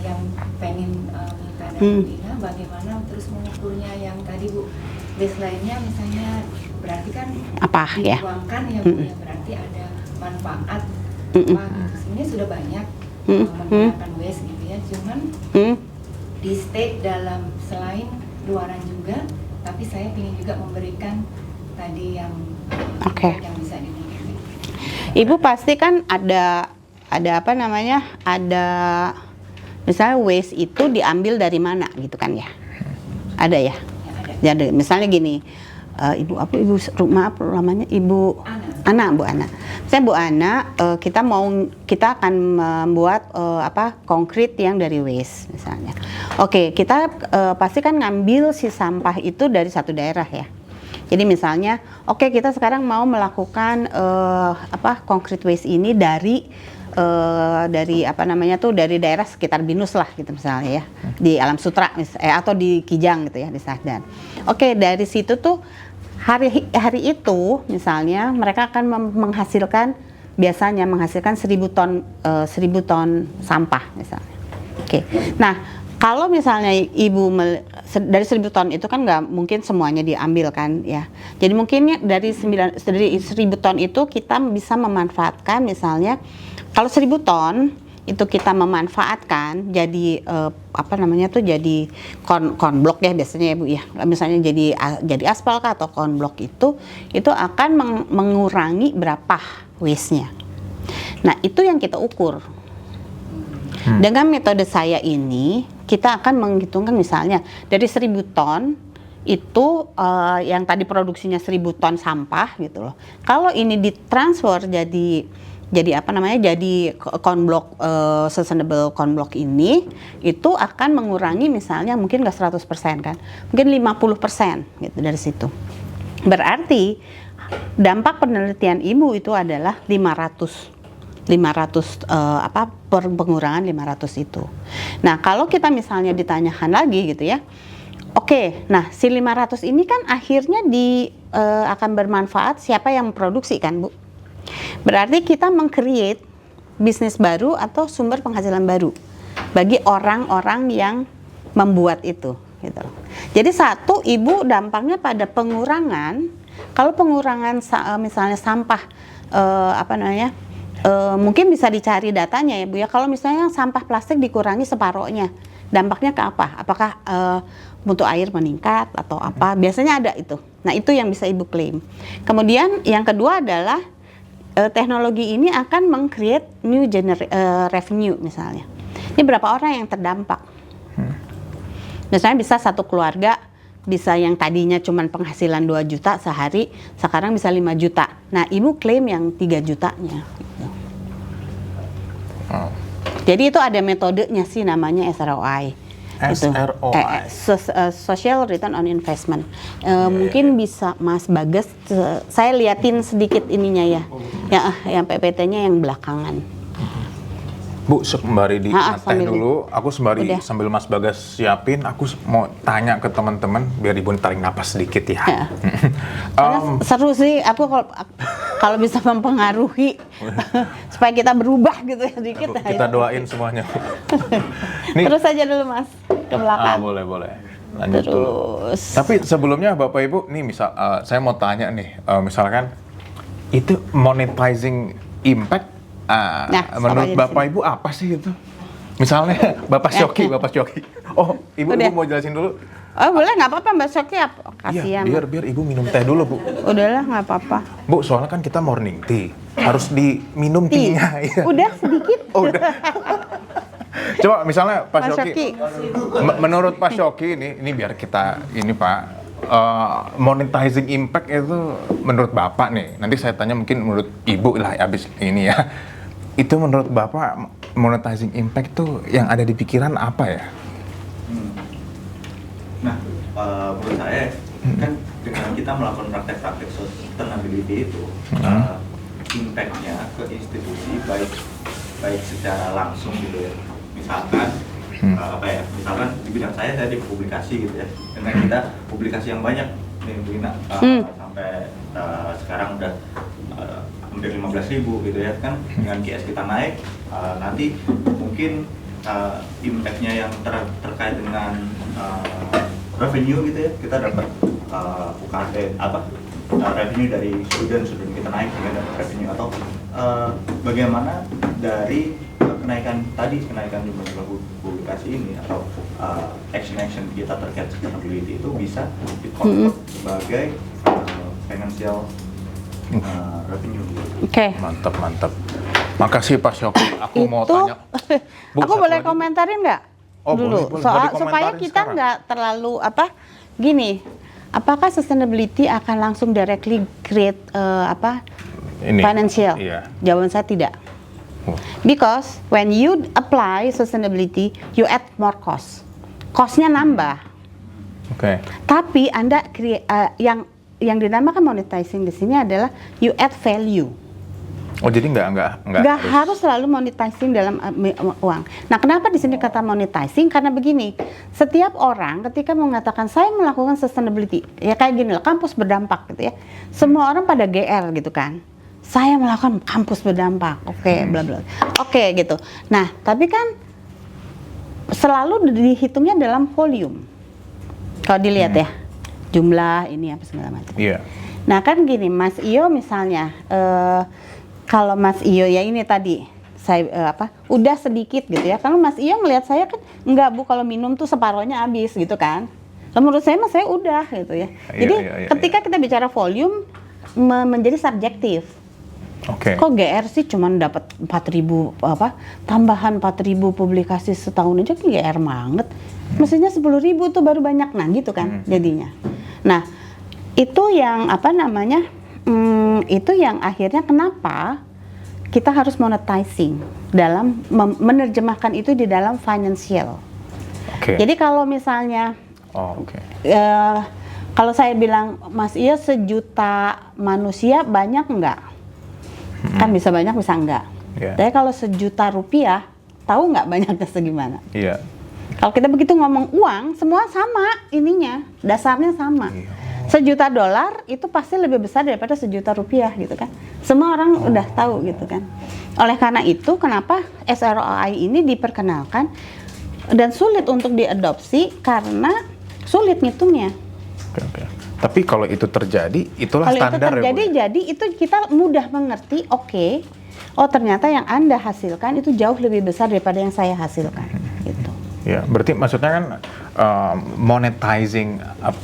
yang pengen minta dari Dina, bagaimana terus mengukurnya yang tadi Bu, baseline-nya misalnya berarti kan Apa ya? diuangkan ya Bu, ya berarti ada manfaat apa gitu. Sebenarnya sudah banyak menggunakan waste gitu ya, cuman di state dalam selain luaran juga, tapi saya ingin juga memberikan tadi yang yang bisa dimiliki. Ibu pasti kan ada misalnya waste itu diambil dari mana gitu kan ya? Ada ya? Ya, ada. Jadi misalnya gini, maaf namanya Ibu Ana, Bu Ana. Saya Bu Ana, kita akan membuat konkret yang dari waste misalnya. Oke, kita pasti kan ngambil si sampah itu dari satu daerah ya. Jadi misalnya, oke, kita sekarang mau melakukan konkret waste ini dari dari daerah sekitar Binus lah gitu misalnya ya, di Alam Sutra atau di Kijang gitu ya, di Sahdan. Oke, dari situ tuh hari itu misalnya mereka akan biasanya menghasilkan 1.000 ton sampah misalnya. Oke. Nah, kalau misalnya dari 1.000 ton itu kan nggak mungkin semuanya diambil kan ya. Jadi mungkin dari 1.000 ton itu kita bisa memanfaatkan misalnya, kalau 1.000 ton itu kita memanfaatkan jadi jadi konblok ya biasanya ya Bu ya. Misalnya jadi aspal kah atau konblok itu akan mengurangi berapa waste-nya. Nah, itu yang kita ukur. Dengan metode saya ini kita akan menghitungkan misalnya dari 1.000 ton itu yang tadi produksinya 1.000 ton sampah gitu loh. Kalau ini ditransfer jadi konblok, sustainable konblok ini itu akan mengurangi misalnya mungkin nggak 100% kan, mungkin 50% gitu dari situ. Berarti dampak penelitian Ibu itu adalah 500 pengurangan 500 itu. Nah, kalau kita misalnya ditanyakan lagi gitu ya, oke, nah si 500 ini kan akhirnya akan bermanfaat siapa yang memproduksi kan Bu? Berarti kita meng-create bisnis baru atau sumber penghasilan baru bagi orang-orang yang membuat itu gitu. Jadi satu, Ibu dampaknya pada pengurangan. Kalau pengurangan misalnya sampah mungkin bisa dicari datanya ya Bu ya. Kalau misalnya sampah plastik dikurangi separohnya, dampaknya ke apa? Apakah mutu air meningkat atau apa? Biasanya ada itu. Nah, itu yang bisa Ibu klaim. Kemudian yang kedua adalah teknologi ini akan meng-create new revenue misalnya. Ini berapa orang yang terdampak? Misalnya bisa satu keluarga, bisa yang tadinya cuma penghasilan 2 juta sehari, sekarang bisa 5 juta. Nah, Ibu klaim yang 3 jutanya. Gitu. Jadi itu ada metodenya sih, namanya SROI. SROI. Social Return on Investment. Mungkin bisa Mas Bagas, saya liatin sedikit ininya ya. Yang PPT-nya yang belakangan. Bu, sembari teh dulu, aku Udah. sambil Mas Bagas siapin, aku mau tanya ke teman-teman biar Ibu tarik napas sedikit ya. Karena seru sih, aku kalau bisa mempengaruhi supaya kita berubah gitu ya sedikit. Kita doain semuanya. Terus aja dulu Mas, ke belakang. Boleh. Lanjut dulu. Tapi sebelumnya Bapak Ibu, nih saya mau tanya nih, misalkan itu monetizing impact Nah, menurut stop aja di Bapak sini. Ibu apa sih itu? Misalnya Bapak Syoki. Oh, Ibu Udah. mau jelasin dulu? Oh boleh, nggak apa-apa Mbak Syoki, Iya, kasihan. biar Ibu minum teh dulu, Bu. Udahlah, nggak apa-apa. Bu, soalnya kan kita morning tea. Harus diminum tea-nya. Iya. Udah sedikit. Oh, udah. Coba misalnya Pak Mas Syoki. Syoki. Menurut Pak Syoki ini biar kita ini Pak, monetizing impact itu menurut Bapak nih. Nanti saya tanya mungkin menurut Ibu lah abis ini ya. Itu menurut Bapak monetizing impact itu yang ada di pikiran apa ya? Nah, menurut saya kan dengan kita melakukan praktek-praktek sustainability itu, impact-nya ke institusi baik secara langsung gitu ya. Misalkan misalkan di bidang saya di publikasi gitu ya. Dengan kita publikasi yang banyak nih Bu Ina, sampai sekarang udah hampir 15.000 gitu ya kan. Dengan QS kita naik, nanti mungkin impact-nya yang terkait dengan revenue gitu ya, kita dapat revenue dari student kita naik dengan dapat revenue, atau bagaimana dari kenaikan jumlah publikasi ini atau action kita terkait sustainability itu bisa dikonvert sebagai financial revenue gitu. Oke. Mantap. Makasih Pak Syoki. Aku mau Itu, tanya. Bu, aku satu boleh lagi. komentarin nggak? Oh, dulu, boleh supaya dikomentarin kita sekarang. nggak terlalu gini. Apakah sustainability akan langsung directly create Ini. financial? Iya. Jawaban saya tidak. Oh. Because when you apply sustainability, you add more cost. Cost-nya nambah. Oke. Tapi Anda yang dinamakan monetizing di sini adalah you add value. Oh, jadi nggak Nggak harus selalu monetizing dalam uang. Nah, kenapa di sini kata monetizing? Karena begini, setiap orang ketika mengatakan saya melakukan sustainability, ya kayak gini lah, kampus berdampak gitu ya. Semua orang pada GR gitu kan. Saya melakukan kampus berdampak, oke, bla bla. Oke gitu. Nah, tapi kan selalu dihitungnya dalam volume. Kalau dilihat ya, jumlah ini apa segala macam. Iya. Nah kan gini, Mas Iyo misalnya, kalau Mas Iyo ya ini tadi saya udah sedikit gitu ya. Kalau Mas Iyo ngelihat saya kan enggak Bu, kalau minum tuh separohnya habis gitu kan. Menurut saya saya udah gitu ya. Jadi ketika kita bicara volume menjadi subjektif. Oke. Kok GR sih cuman dapat 4.000 tambahan 4.000 publikasi setahun aja kan GR banget. Mestinya 10.000 tuh baru banyak, nah gitu kan jadinya. Nah itu yang itu yang akhirnya kenapa kita harus monetizing dalam menerjemahkan itu di dalam financial. Oke. Jadi kalau misalnya kalau saya bilang Mas Iyo 1 juta manusia banyak enggak? Kan bisa banyak bisa enggak. Yeah. Tapi kalau 1 juta rupiah, tahu nggak banyaknya segimana? Iya. Kalau kita begitu ngomong uang, semua sama ininya, dasarnya sama. Iya. 1 juta dolar itu pasti lebih besar daripada 1 juta rupiah gitu kan. Semua orang udah tahu gitu kan. Oleh karena itu kenapa SROI ini diperkenalkan dan sulit untuk diadopsi karena sulit ngitungnya. Oke. Tapi kalau itu terjadi, itulah Kalau itu standar terjadi, ya, Bu? jadi itu kita mudah mengerti. Oke, oh ternyata yang Anda hasilkan itu jauh lebih besar daripada yang saya hasilkan. Gitu. Ya, berarti maksudnya kan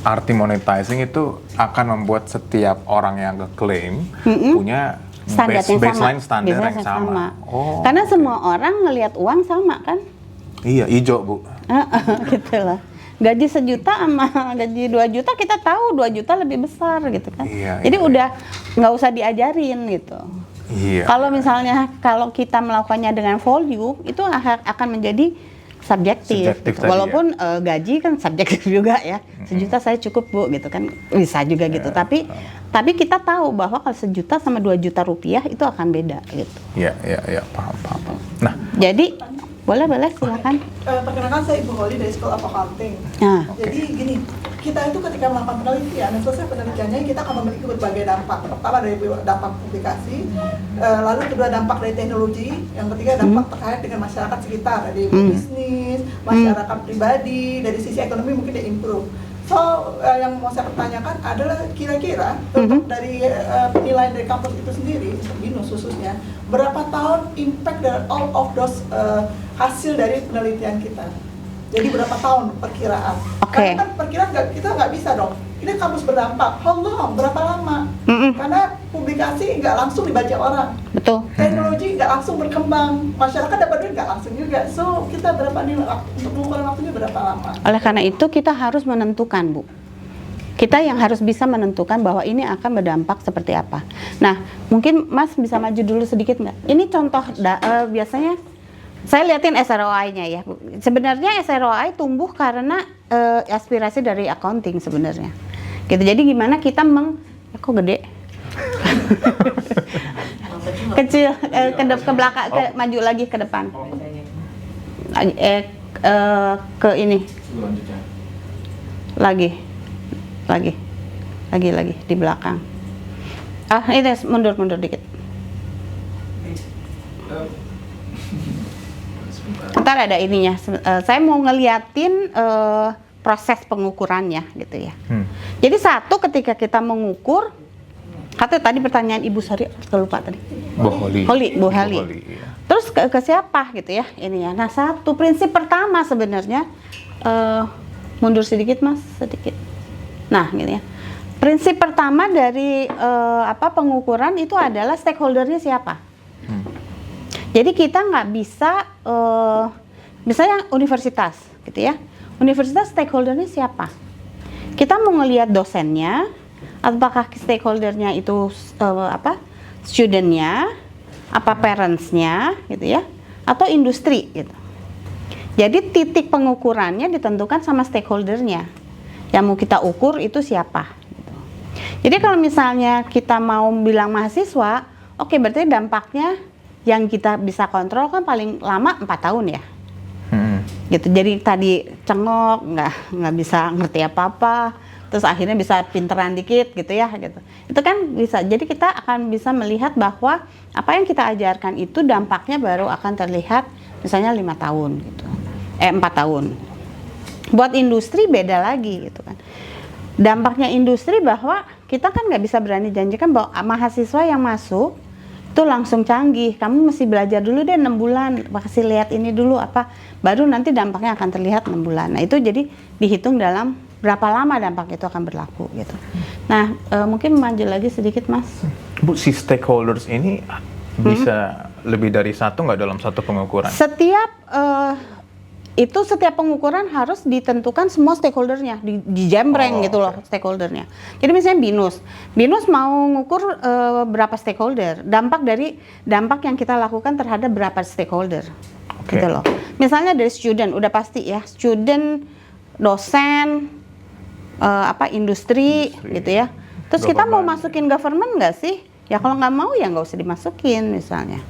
arti monetizing itu akan membuat setiap orang yang ngeklaim punya baseline standar yang sama. Oh, karena semua orang ngelihat uang sama kan? Iya, hijau Bu. Gitu lah. Gaji 1 juta sama gaji 2 juta kita tahu 2 juta lebih besar gitu kan. Iya, jadi iya. udah nggak usah diajarin gitu. Iya. Kalau misalnya kalau kita melakukannya dengan volume itu akan menjadi subjektif gitu. Tadi, Walaupun gaji kan subjektif juga ya. 1 juta saya cukup Bu gitu kan, bisa juga gitu. Tapi kita tahu bahwa kalau 1 juta sama 2 juta rupiah itu akan beda gitu. Iya, paham. Nah, Jadi boleh silakan. Perkenalkan saya Ibu Holly dari School of Accounting. Nah, Jadi gini, kita itu ketika melakukan penelitian, selesai penelitiannya kita akan memiliki berbagai dampak. Pertama dari dampak publikasi, lalu kedua dampak dari teknologi, yang ketiga dampak terkait dengan masyarakat sekitar, dari bisnis, masyarakat pribadi, dari sisi ekonomi mungkin dia improve. So yang mau saya pertanyakan adalah kira-kira untuk dari penilaian dari kampus itu sendiri, BINUS khususnya, berapa tahun impact dari all of those hasil dari penelitian kita? Jadi berapa tahun perkiraan? Oke. Karena kan perkiraan kita nggak bisa dong. Ini kampus berdampak, how long? Berapa lama? Karena publikasi nggak langsung dibaca orang. Betul. Teknologi nggak langsung berkembang, masyarakat dapat duit nggak langsung juga. So kita berapa nih untuk pengukuran waktunya berapa lama? Oleh karena itu kita harus menentukan, Bu. Kita yang harus bisa menentukan bahwa ini akan berdampak seperti apa. Nah, mungkin Mas bisa maju dulu sedikit nggak? Ini contoh biasanya saya liatin SROI-nya ya. Sebenarnya SROI tumbuh karena aspirasi dari accounting sebenarnya. Gitu. Jadi gimana kita kok gede? Kecil ke belakang, maju lagi ke depan. Ke ini. Lagi di belakang. Ini mundur dikit. Ntar ada ininya. Saya mau ngeliatin proses pengukurannya gitu ya. Jadi satu, ketika kita mengukur, tadi pertanyaan Ibu, sorry lupa tadi. Bu Holi. Iya. Terus ke siapa gitu ya ini ya. Nah, satu prinsip pertama sebenarnya mundur sedikit Mas, sedikit. Nah, gitu ya. Prinsip pertama dari pengukuran itu adalah stakeholdernya siapa. Jadi kita nggak bisa misalnya universitas gitu ya. Universitas stakeholdernya siapa? Kita mau ngelihat dosennya, apakah stakeholdernya itu studentnya, apa parentsnya gitu ya, atau industri gitu. Jadi titik pengukurannya ditentukan sama stakeholdernya. Yang mau kita ukur itu siapa gitu. Jadi kalau misalnya kita mau bilang mahasiswa, oke, berarti dampaknya yang kita bisa kontrol kan paling lama 4 tahun ya. Gitu. Jadi tadi cengok, nggak bisa ngerti apa-apa, terus akhirnya bisa pinteran dikit gitu ya gitu. Itu kan bisa. Jadi kita akan bisa melihat bahwa apa yang kita ajarkan itu dampaknya baru akan terlihat misalnya 5 tahun gitu. 4 tahun. Buat industri beda lagi gitu kan. Dampaknya industri bahwa kita kan nggak bisa berani janjikan bahwa mahasiswa yang masuk itu langsung canggih, kamu mesti belajar dulu deh 6 bulan, kasih lihat ini dulu apa, baru nanti dampaknya akan terlihat 6 bulan. Nah itu jadi dihitung dalam berapa lama dampak itu akan berlaku gitu. Nah mungkin maju lagi sedikit Mas. Bu, si stakeholders ini bisa lebih dari satu nggak dalam satu pengukuran? Setiap pengukuran harus ditentukan semua stakeholdernya, dijembreng gitu loh stakeholdernya. Jadi misalnya BINUS mau ngukur berapa stakeholder, dampak yang kita lakukan terhadap berapa stakeholder, gitu loh. Misalnya dari student, udah pasti ya, student, dosen, industri, gitu ya. Terus kita mau masukin government nggak sih? Ya kalau nggak mau ya nggak usah dimasukin misalnya.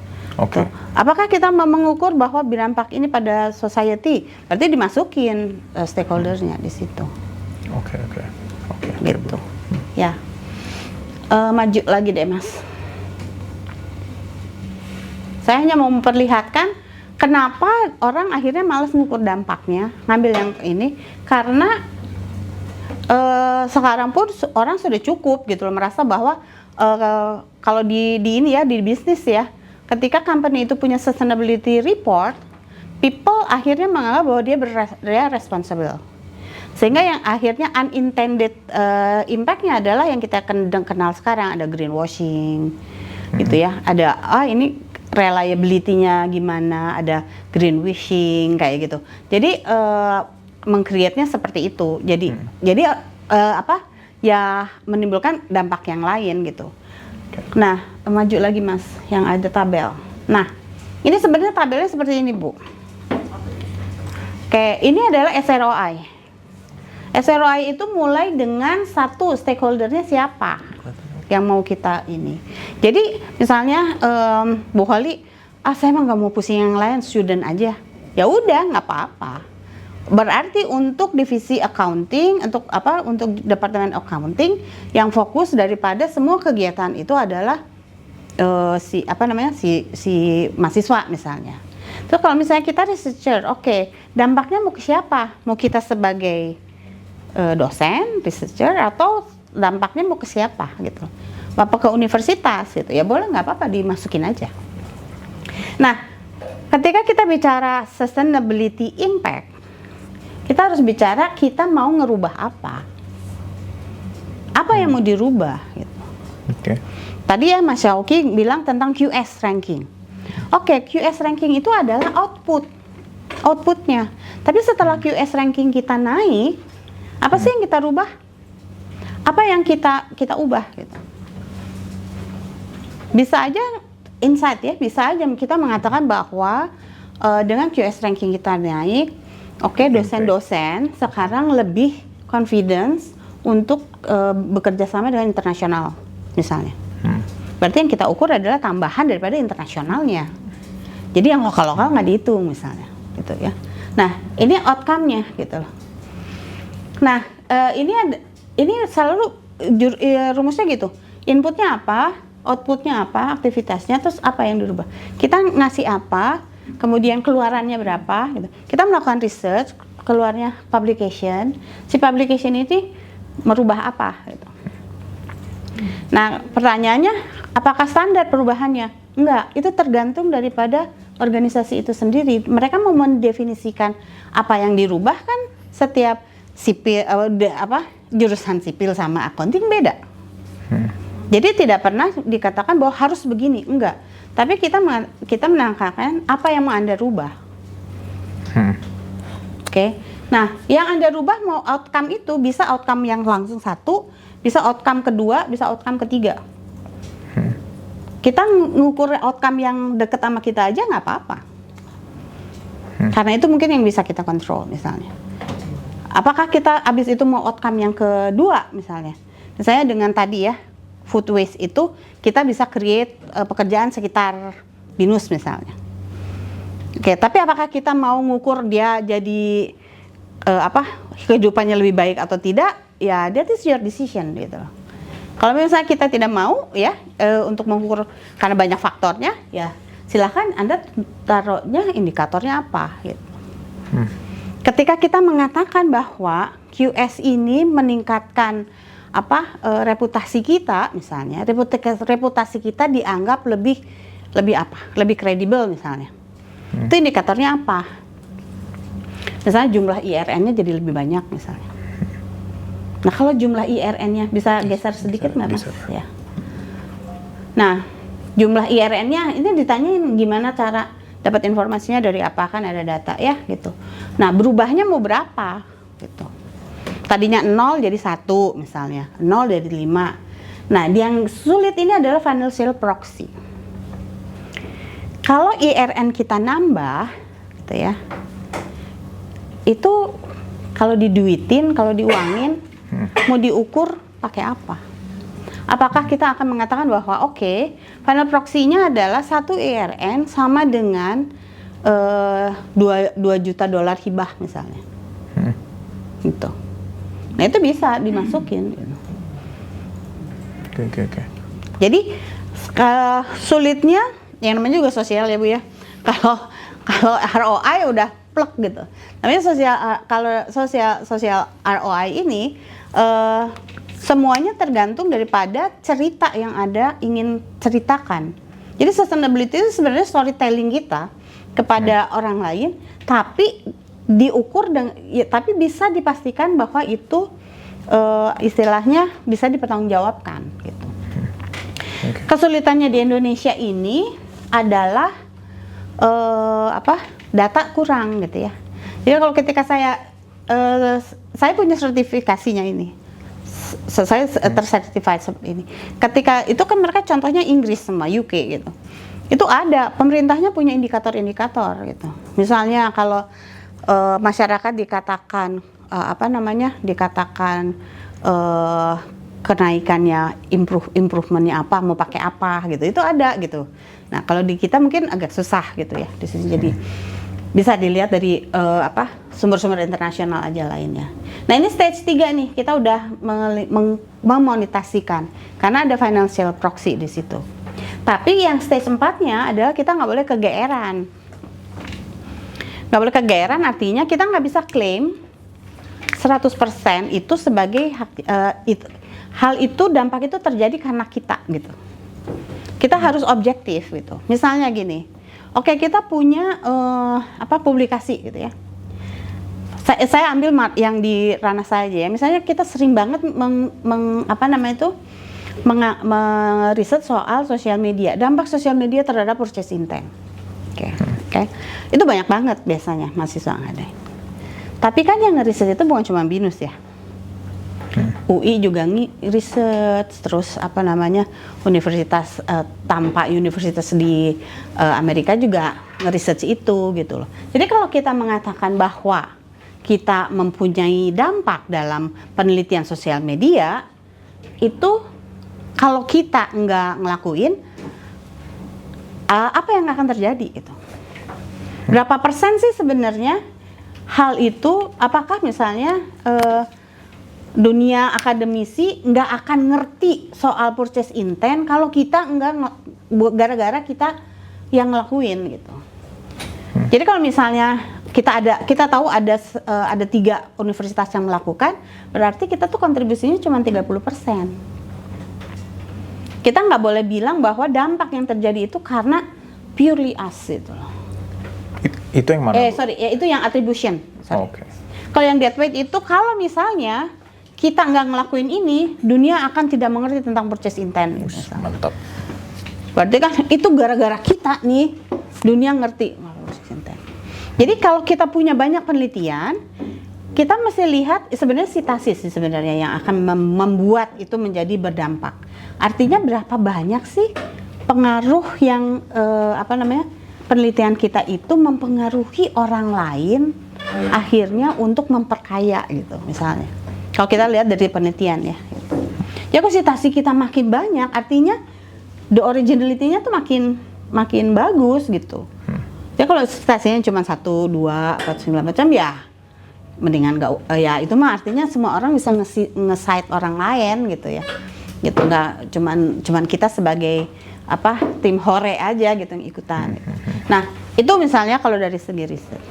Oke. Apakah kita mengukur bahwa berdampak ini pada society? Berarti dimasukin stakeholdernya di situ. Oke. Gitu. Ya. Maju lagi deh Mas. Saya hanya mau memperlihatkan kenapa orang akhirnya malas mengukur dampaknya, ngambil yang ini karena sekarang pun orang sudah cukup gitu loh, merasa bahwa kalau di ini ya, di bisnis ya, ketika company itu punya sustainability report, people akhirnya menganggap bahwa dia responsible. Sehingga yang akhirnya unintended impact-nya adalah yang kita kenal sekarang, ada greenwashing, gitu ya. Ada ini reliability-nya gimana, ada greenwashing kayak gitu. Jadi meng-create-nya seperti itu. Jadi ya menimbulkan dampak yang lain gitu. Nah, maju lagi Mas, yang ada tabel. Nah, ini sebenarnya tabelnya seperti ini Bu. Oke, ini adalah SROI. SROI itu mulai dengan satu stakeholdernya siapa yang mau kita ini. Jadi misalnya Bu Holi, saya mah nggak mau pusing yang lain, student aja. Ya udah, nggak apa-apa. Berarti untuk divisi accounting, untuk departemen accounting yang fokus daripada semua kegiatan itu adalah si mahasiswa misalnya. Terus kalau misalnya kita researcher, oke, dampaknya mau ke siapa? Mau kita sebagai dosen, researcher, atau dampaknya mau ke siapa gitu. Apa ke universitas gitu, ya boleh, nggak apa-apa, dimasukin aja. Nah, ketika kita bicara sustainability impact, kita harus bicara kita mau ngerubah apa yang mau dirubah gitu. Oke. Tadi ya Mas Syauki bilang tentang QS ranking. Oke, QS ranking itu adalah outputnya. Tapi setelah QS ranking kita naik, apa sih yang kita rubah? Apa yang kita ubah gitu? Bisa aja insight ya, bisa aja kita mengatakan bahwa dengan QS ranking kita naik, dosen-dosen sekarang lebih confidence untuk bekerja sama dengan internasional misalnya. Berarti yang kita ukur adalah tambahan daripada internasionalnya. Jadi yang lokal-lokal nggak dihitung misalnya, gitu ya. Nah, ini outcome-nya gitu loh. Nah, ini selalu rumusnya gitu. Inputnya apa, outputnya apa, aktivitasnya, terus apa yang dirubah. Kita ngasih apa, kemudian keluarannya berapa, gitu. Kita melakukan research, keluarnya publication. Si publication ini merubah apa, gitu. Nah, pertanyaannya, apakah standar perubahannya? Enggak, itu tergantung daripada organisasi itu sendiri. Mereka mau mendefinisikan apa yang dirubah kan setiap sipil jurusan sipil sama accounting beda. Jadi tidak pernah dikatakan bahwa harus begini, enggak. Tapi kita menangkapkan apa yang mau Anda rubah. Oke. Nah, yang Anda rubah mau outcome itu bisa outcome yang langsung satu, bisa outcome kedua, bisa outcome ketiga. Kita ngukur outcome yang deket sama kita aja nggak apa-apa. Karena itu mungkin yang bisa kita kontrol misalnya. Apakah kita abis itu mau outcome yang kedua misalnya? Misalnya dengan tadi ya, food waste itu kita bisa create pekerjaan sekitar BINUS misalnya. Oke, tapi apakah kita mau ngukur dia jadi kehidupannya lebih baik atau tidak? Ya, that is your decision gitu loh. Kalau misalnya kita tidak mau ya untuk mengukur karena banyak faktornya, ya silahkan Anda taruhnya indikatornya apa gitu. Ketika kita mengatakan bahwa QS ini meningkatkan reputasi kita misalnya, reputasi kita dianggap lebih kredibel misalnya. Itu indikatornya apa? Misalnya jumlah IRN-nya jadi lebih banyak misalnya. Nah, kalau jumlah IRN-nya bisa geser sedikit nggak Mas? Ya. Nah, jumlah IRN-nya ini ditanyain gimana cara dapat informasinya dari apa, kan ada data ya gitu. Nah, berubahnya mau berapa gitu. Tadinya 0 jadi 1 misalnya, 0 jadi 5. Nah, yang sulit ini adalah financial proxy. Kalau IRN kita nambah gitu ya, itu kalau diduitin, kalau diuangin, mau diukur pakai apa? Apakah kita akan mengatakan bahwa final proxy-nya adalah 1 IRN sama dengan 2 juta dolar hibah misalnya. Gitu. Nah, itu bisa dimasukin. Oke. Jadi sulitnya yang namanya juga sosial ya Bu ya. Kalau ROI udah plek gitu. Namanya sosial ROI ini semuanya tergantung daripada cerita yang ada ingin ceritakan. Jadi sustainability itu sebenarnya storytelling kita kepada orang lain, tapi diukur tapi bisa dipastikan bahwa itu istilahnya bisa dipertanggungjawabkan gitu. Kesulitannya di Indonesia ini adalah data kurang gitu ya. Jadi kalau ketika saya punya sertifikasinya ini, saya tersertified seperti ini. Ketika itu kan mereka contohnya Inggris sama UK gitu. Itu ada pemerintahnya punya indikator-indikator gitu. Misalnya kalau masyarakat dikatakan kenaikannya improvementnya apa, mau pakai apa gitu, itu ada gitu. Nah, kalau di kita mungkin agak susah gitu ya di sini. Jadi bisa dilihat dari sumber-sumber internasional aja lainnya. Nah, ini stage 3 nih, kita udah memonetasikan karena ada financial proxy di situ. Tapi yang stage 4-nya adalah kita nggak boleh kegeeran. Nggak boleh kegeeran artinya kita nggak bisa klaim 100% itu sebagai hal itu dampak itu terjadi karena kita gitu. Kita harus objektif gitu. Misalnya gini, oke, kita punya publikasi gitu ya. Saya ambil yang di ranah saya aja ya. Misalnya kita sering banget meriset soal sosial media, dampak sosial media terhadap purchase intent. Oke. Itu banyak banget biasanya mahasiswa ngadain. Tapi kan yang ngeriset itu bukan cuma BINUS ya. UI juga riset, terus universitas Tampa Universitas di Amerika juga ngeriset itu gitu loh. Jadi kalau kita mengatakan bahwa kita mempunyai dampak dalam penelitian sosial media, itu kalau kita nggak ngelakuin, apa yang akan terjadi itu? Berapa persen sih sebenarnya hal itu? Apakah misalnya dunia akademisi nggak akan ngerti soal purchase intent kalau kita gara-gara kita yang ngelakuin gitu. Jadi kalau misalnya kita tahu ada 3 universitas yang melakukan, berarti kita tuh kontribusinya cuma 30%. Kita nggak boleh bilang bahwa dampak yang terjadi itu karena purely us gitu loh. Itu yang mana? Itu yang attribution. Oke. Kalau yang dead weight itu kalau misalnya kita nggak ngelakuin ini, dunia akan tidak mengerti tentang purchase intent. Gitu. Mantap. Berarti kan itu gara-gara kita nih, dunia ngerti purchase intent. Jadi kalau kita punya banyak penelitian, kita mesti lihat sebenarnya sitasis sebenarnya yang akan membuat itu menjadi berdampak. Artinya berapa banyak sih pengaruh yang penelitian kita itu mempengaruhi orang lain akhirnya untuk memperkaya gitu misalnya. Kalau kita lihat dari penelitian ya. Gitu. Ya kalau sitasi kita makin banyak, artinya the originality-nya tuh makin bagus gitu. Ya kalau sitasinya cuma 1, 2, 4, 9 macam ya mendingan nggak, ya itu mah artinya semua orang bisa nge-cite orang lain gitu ya. Gitu, nggak cuman kita sebagai tim hore aja gitu yang ikutan. Gitu. Nah itu misalnya kalau dari segi riset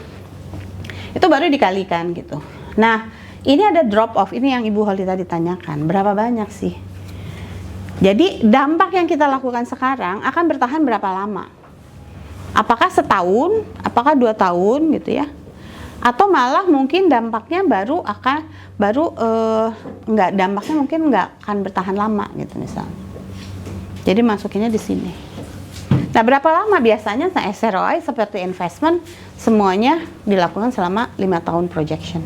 itu baru dikalikan gitu. Nah ini ada drop off, ini yang Ibu Holly tadi tanyakan, berapa banyak sih? Jadi dampak yang kita lakukan sekarang akan bertahan berapa lama? Apakah setahun? Apakah 2 tahun gitu ya? Atau malah mungkin dampaknya dampaknya mungkin nggak akan bertahan lama gitu misalnya. Jadi masukinnya di sini. Nah berapa lama biasanya SROI seperti investment semuanya dilakukan selama 5 tahun projection.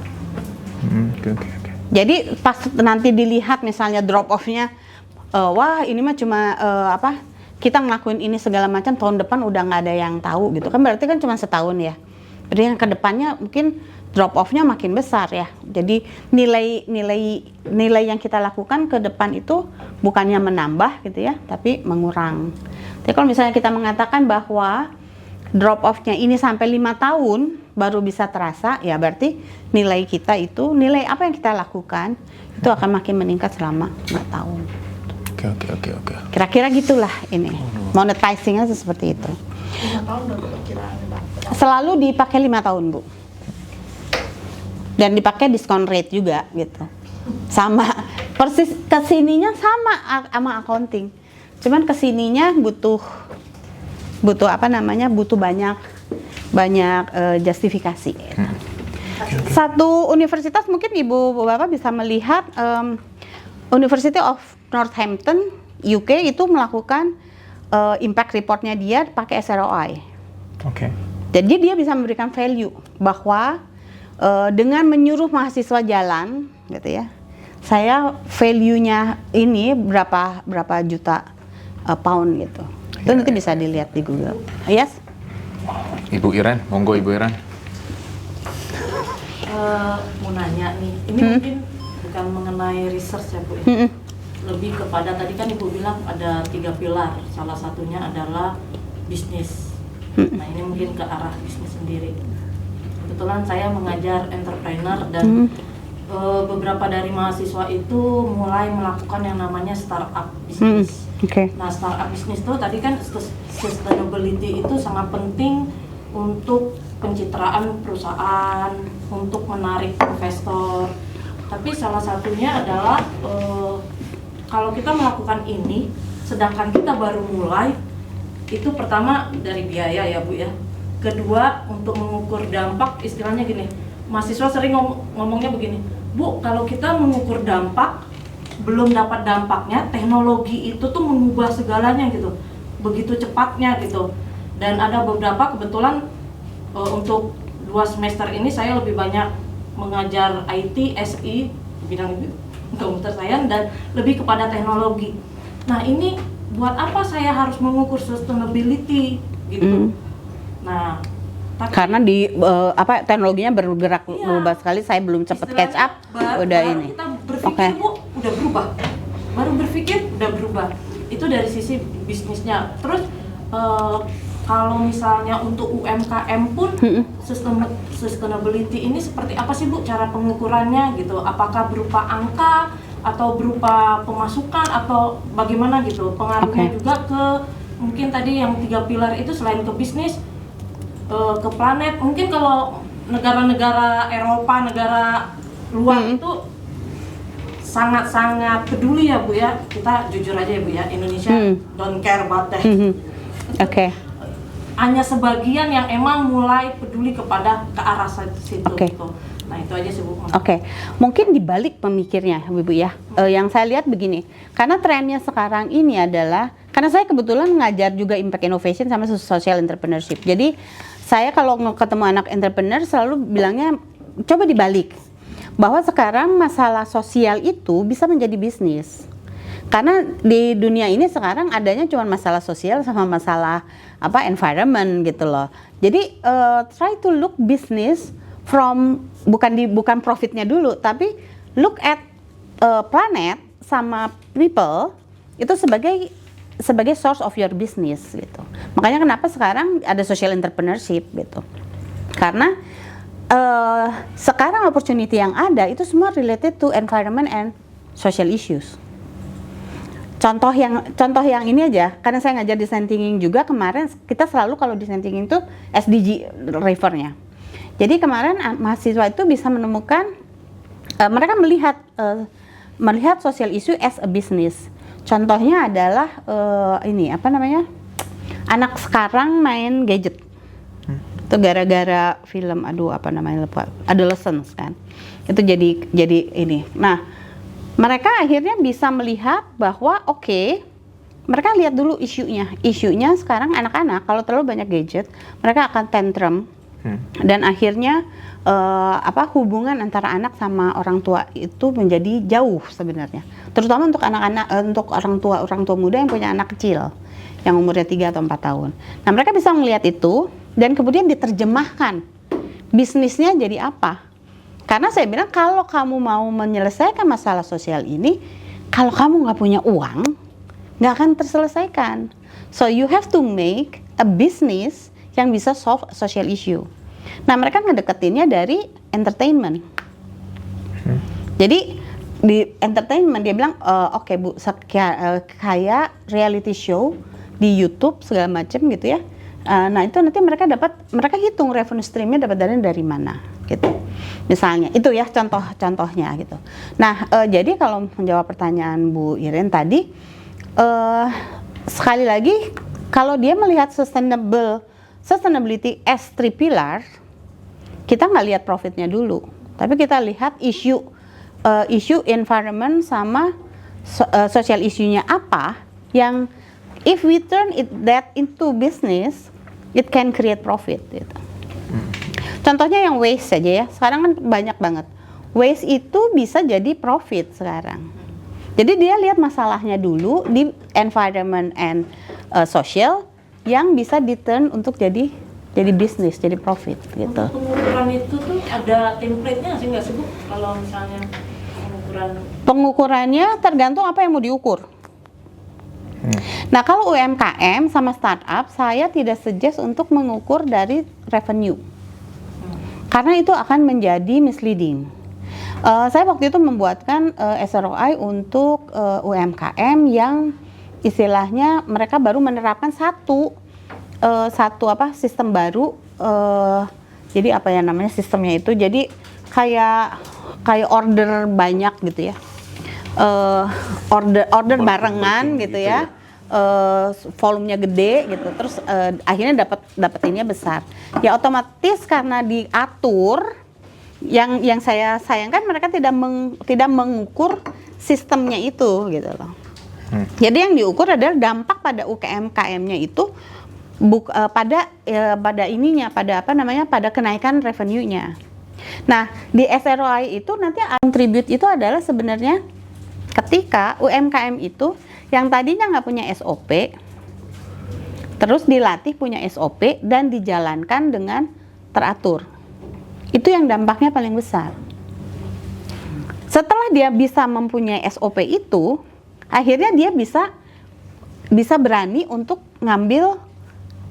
Okay. Jadi pas nanti dilihat misalnya drop off-nya, wah ini mah cuma kita ngelakuin ini segala macam tahun depan udah nggak ada yang tahu gitu kan, berarti kan cuma setahun ya. Jadi yang kedepannya mungkin drop off-nya makin besar ya. Jadi nilai yang kita lakukan ke depan itu bukannya menambah gitu ya, tapi mengurang. Jadi kalau misalnya kita mengatakan bahwa drop off-nya ini sampai 5 tahun baru bisa terasa, ya berarti nilai kita itu, nilai apa yang kita lakukan itu akan makin meningkat selama 5 tahun. Oke. Kira-kira gitulah ini. Monetizing-nya seperti itu. 5 tahun udah perkiraan. Selalu dipakai 5 tahun, Bu. Dan dipakai diskon rate juga gitu. Sama persis kesininya sama accounting. Cuman kesininya butuh banyak justifikasi. Satu universitas mungkin Ibu Bapak bisa melihat University of Northampton UK itu melakukan impact reportnya dia pakai SROI. Oke. Jadi dia bisa memberikan value bahwa dengan menyuruh mahasiswa jalan, gitu ya, saya value-nya ini berapa juta pound gitu. Itu nanti bisa dilihat di Google. Yes? Ibu Iren, monggo Ibu Iren. Mau nanya nih, ini mungkin bukan mengenai research ya Bu, lebih kepada tadi kan Ibu bilang ada 3 pilar, salah satunya adalah bisnis. Nah ini mungkin ke arah bisnis sendiri. Kebetulan saya mengajar entrepreneur dan beberapa dari mahasiswa itu mulai melakukan yang namanya startup bisnis. Nah startup bisnis itu tadi kan sustainability itu sangat penting untuk pencitraan perusahaan, untuk menarik investor. Tapi salah satunya adalah kalau kita melakukan ini, sedangkan kita baru mulai, itu pertama dari biaya ya Bu ya. Kedua untuk mengukur dampak, istilahnya gini, mahasiswa sering ngomongnya begini, Bu kalau kita mengukur dampak, belum dapat dampaknya, teknologi itu tuh mengubah segalanya gitu, begitu cepatnya gitu. Dan ada beberapa kebetulan untuk 2 semester ini saya lebih banyak mengajar IT, SI, bidang komputer science dan lebih kepada teknologi. Nah ini buat apa saya harus mengukur sustainability gitu? Nah, tapi Karena di teknologinya bergerak berubah sekali, saya belum cepet catch up, udah ini. Kita berpikir Bu, udah berubah. Baru berpikir udah berubah. Itu dari sisi bisnisnya. Terus kalau misalnya untuk UMKM pun sustainability ini seperti apa sih Bu cara pengukurannya gitu? Apakah berupa angka atau berupa pemasukan atau bagaimana gitu? Pengaruhnya juga ke mungkin tadi yang 3 pilar itu selain ke bisnis, ke planet. Mungkin kalau negara-negara Eropa, negara luar itu sangat-sangat peduli ya Bu ya. Kita jujur aja ya Bu ya, Indonesia don't care about that. Oke. Hanya sebagian yang emang mulai peduli kepada ke arah situ gitu. Nah itu aja sih Bu. Oke. Mungkin dibalik pemikirnya Ibu ya. Yang saya lihat begini, karena trennya sekarang ini adalah, karena saya kebetulan ngajar juga impact innovation sama social entrepreneurship. Jadi saya kalau ketemu anak entrepreneur selalu bilangnya coba dibalik, bahwa sekarang masalah sosial itu bisa menjadi bisnis. Karena di dunia ini sekarang adanya cuma masalah sosial sama masalah environment gitu loh. Jadi try to look business from bukan profitnya dulu, tapi look at planet sama people itu sebagai source of your business gitu. Makanya kenapa sekarang ada social entrepreneurship gitu. Karena sekarang opportunity yang ada itu semua related to environment and social issues. Contoh yang ini aja, karena saya ngajar design thinking juga kemarin, kita selalu kalau design thinking itu SDG refernya. Jadi kemarin mahasiswa itu bisa menemukan, mereka melihat social issue as a business. Contohnya adalah anak sekarang main gadget. Itu gara-gara film Adolescence kan. Itu jadi ini. Nah, mereka akhirnya bisa melihat bahwa mereka lihat dulu isunya sekarang anak-anak kalau terlalu banyak gadget mereka akan tantrum dan akhirnya hubungan antara anak sama orang tua itu menjadi jauh sebenarnya, terutama untuk anak-anak, untuk orang tua muda yang punya anak kecil yang umurnya 3 atau 4 tahun. Nah mereka bisa melihat itu dan kemudian diterjemahkan bisnisnya jadi apa. Karena saya bilang kalau kamu mau menyelesaikan masalah sosial ini, kalau kamu nggak punya uang, nggak akan terselesaikan. So you have to make a business yang bisa solve social issue. Nah mereka ngedeketinnya dari entertainment. Jadi di entertainment dia bilang, oke Bu, kayak reality show di YouTube segala macam gitu ya. Nah itu nanti mereka hitung revenue streamnya dapat dari mana gitu. Misalnya itu ya contohnya gitu. Nah jadi kalau menjawab pertanyaan Bu Iren tadi, sekali lagi kalau dia melihat sustainability as 3 pilar, kita nggak lihat profitnya dulu, tapi kita lihat isu environment sama social isunya apa yang if we turn that into business, it can create profit gitu. Contohnya yang waste saja ya, sekarang kan banyak banget. Waste itu bisa jadi profit sekarang. Jadi dia lihat masalahnya dulu di environment and social yang bisa di-turn untuk jadi bisnis, jadi profit gitu. Untuk pengukuran itu tuh ada template-nya sih nggak sih Bu? Kalau misalnya pengukurannya tergantung apa yang mau diukur. Nah kalau UMKM sama startup, saya tidak suggest untuk mengukur dari revenue. Karena itu akan menjadi misleading. Saya waktu itu membuatkan SROI untuk UMKM yang istilahnya mereka baru menerapkan satu sistem baru. Jadi apa ya namanya sistemnya itu? Jadi kayak kayak order banyak gitu ya, order barengan gitu ya, volumenya gede gitu, terus akhirnya dapat ininya besar. Ya otomatis karena diatur, yang saya sayangkan mereka tidak mengukur sistemnya itu gitu loh. Jadi yang diukur adalah dampak pada UMKM-nya itu pada kenaikan revenue-nya. Nah, di SROI itu nanti contribute itu adalah sebenarnya ketika UMKM itu yang tadinya nggak punya SOP, terus dilatih punya SOP dan dijalankan dengan teratur. Itu yang dampaknya paling besar. Setelah dia bisa mempunyai SOP itu, akhirnya dia bisa berani untuk ngambil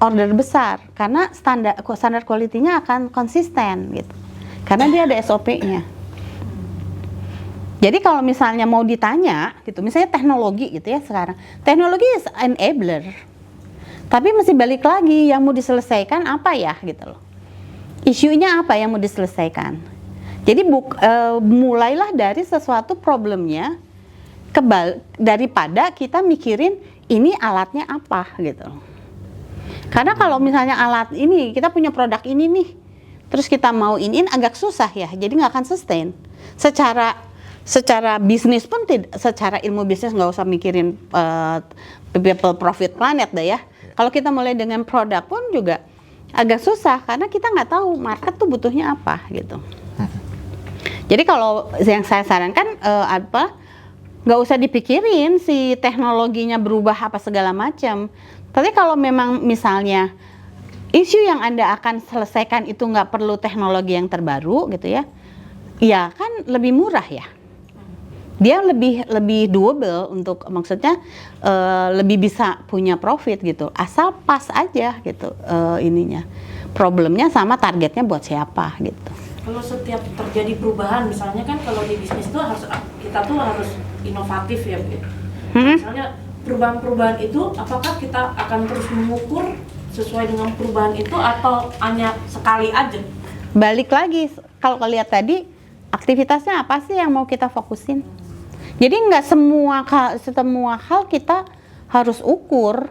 order besar karena standar quality-nya akan konsisten gitu. Karena dia ada SOP-nya. Jadi kalau misalnya mau ditanya gitu, misalnya teknologi gitu ya sekarang. Teknologi is enabler. Tapi mesti balik lagi yang mau diselesaikan apa ya gitu loh. Isunya apa yang mau diselesaikan. Jadi mulailah dari sesuatu problemnya daripada kita mikirin ini alatnya apa gitu. Karena kalau misalnya alat ini, kita punya produk ini nih, terus kita mau iniin agak susah ya, jadi nggak akan sustain. Secara bisnis pun secara ilmu bisnis nggak usah mikirin people profit planet deh ya. Kalau kita mulai dengan produk pun juga agak susah karena kita nggak tahu market tuh butuhnya apa gitu. Jadi kalau yang saya sarankan nggak usah dipikirin si teknologinya berubah apa segala macam. Tapi kalau memang misalnya isu yang Anda akan selesaikan itu nggak perlu teknologi yang terbaru gitu ya, ya kan lebih murah ya. Dia lebih doable untuk maksudnya lebih bisa punya profit gitu. Asal pas aja gitu ininya. Problemnya sama targetnya buat siapa gitu. Kalau setiap terjadi perubahan, misalnya kan kalau di bisnis itu kita harus inovatif ya, Bu. Misalnya perubahan-perubahan itu, apakah kita akan terus mengukur sesuai dengan perubahan itu atau hanya sekali aja? Balik lagi, kalau lihat tadi aktivitasnya apa sih yang mau kita fokusin? Jadi nggak semua hal kita harus ukur.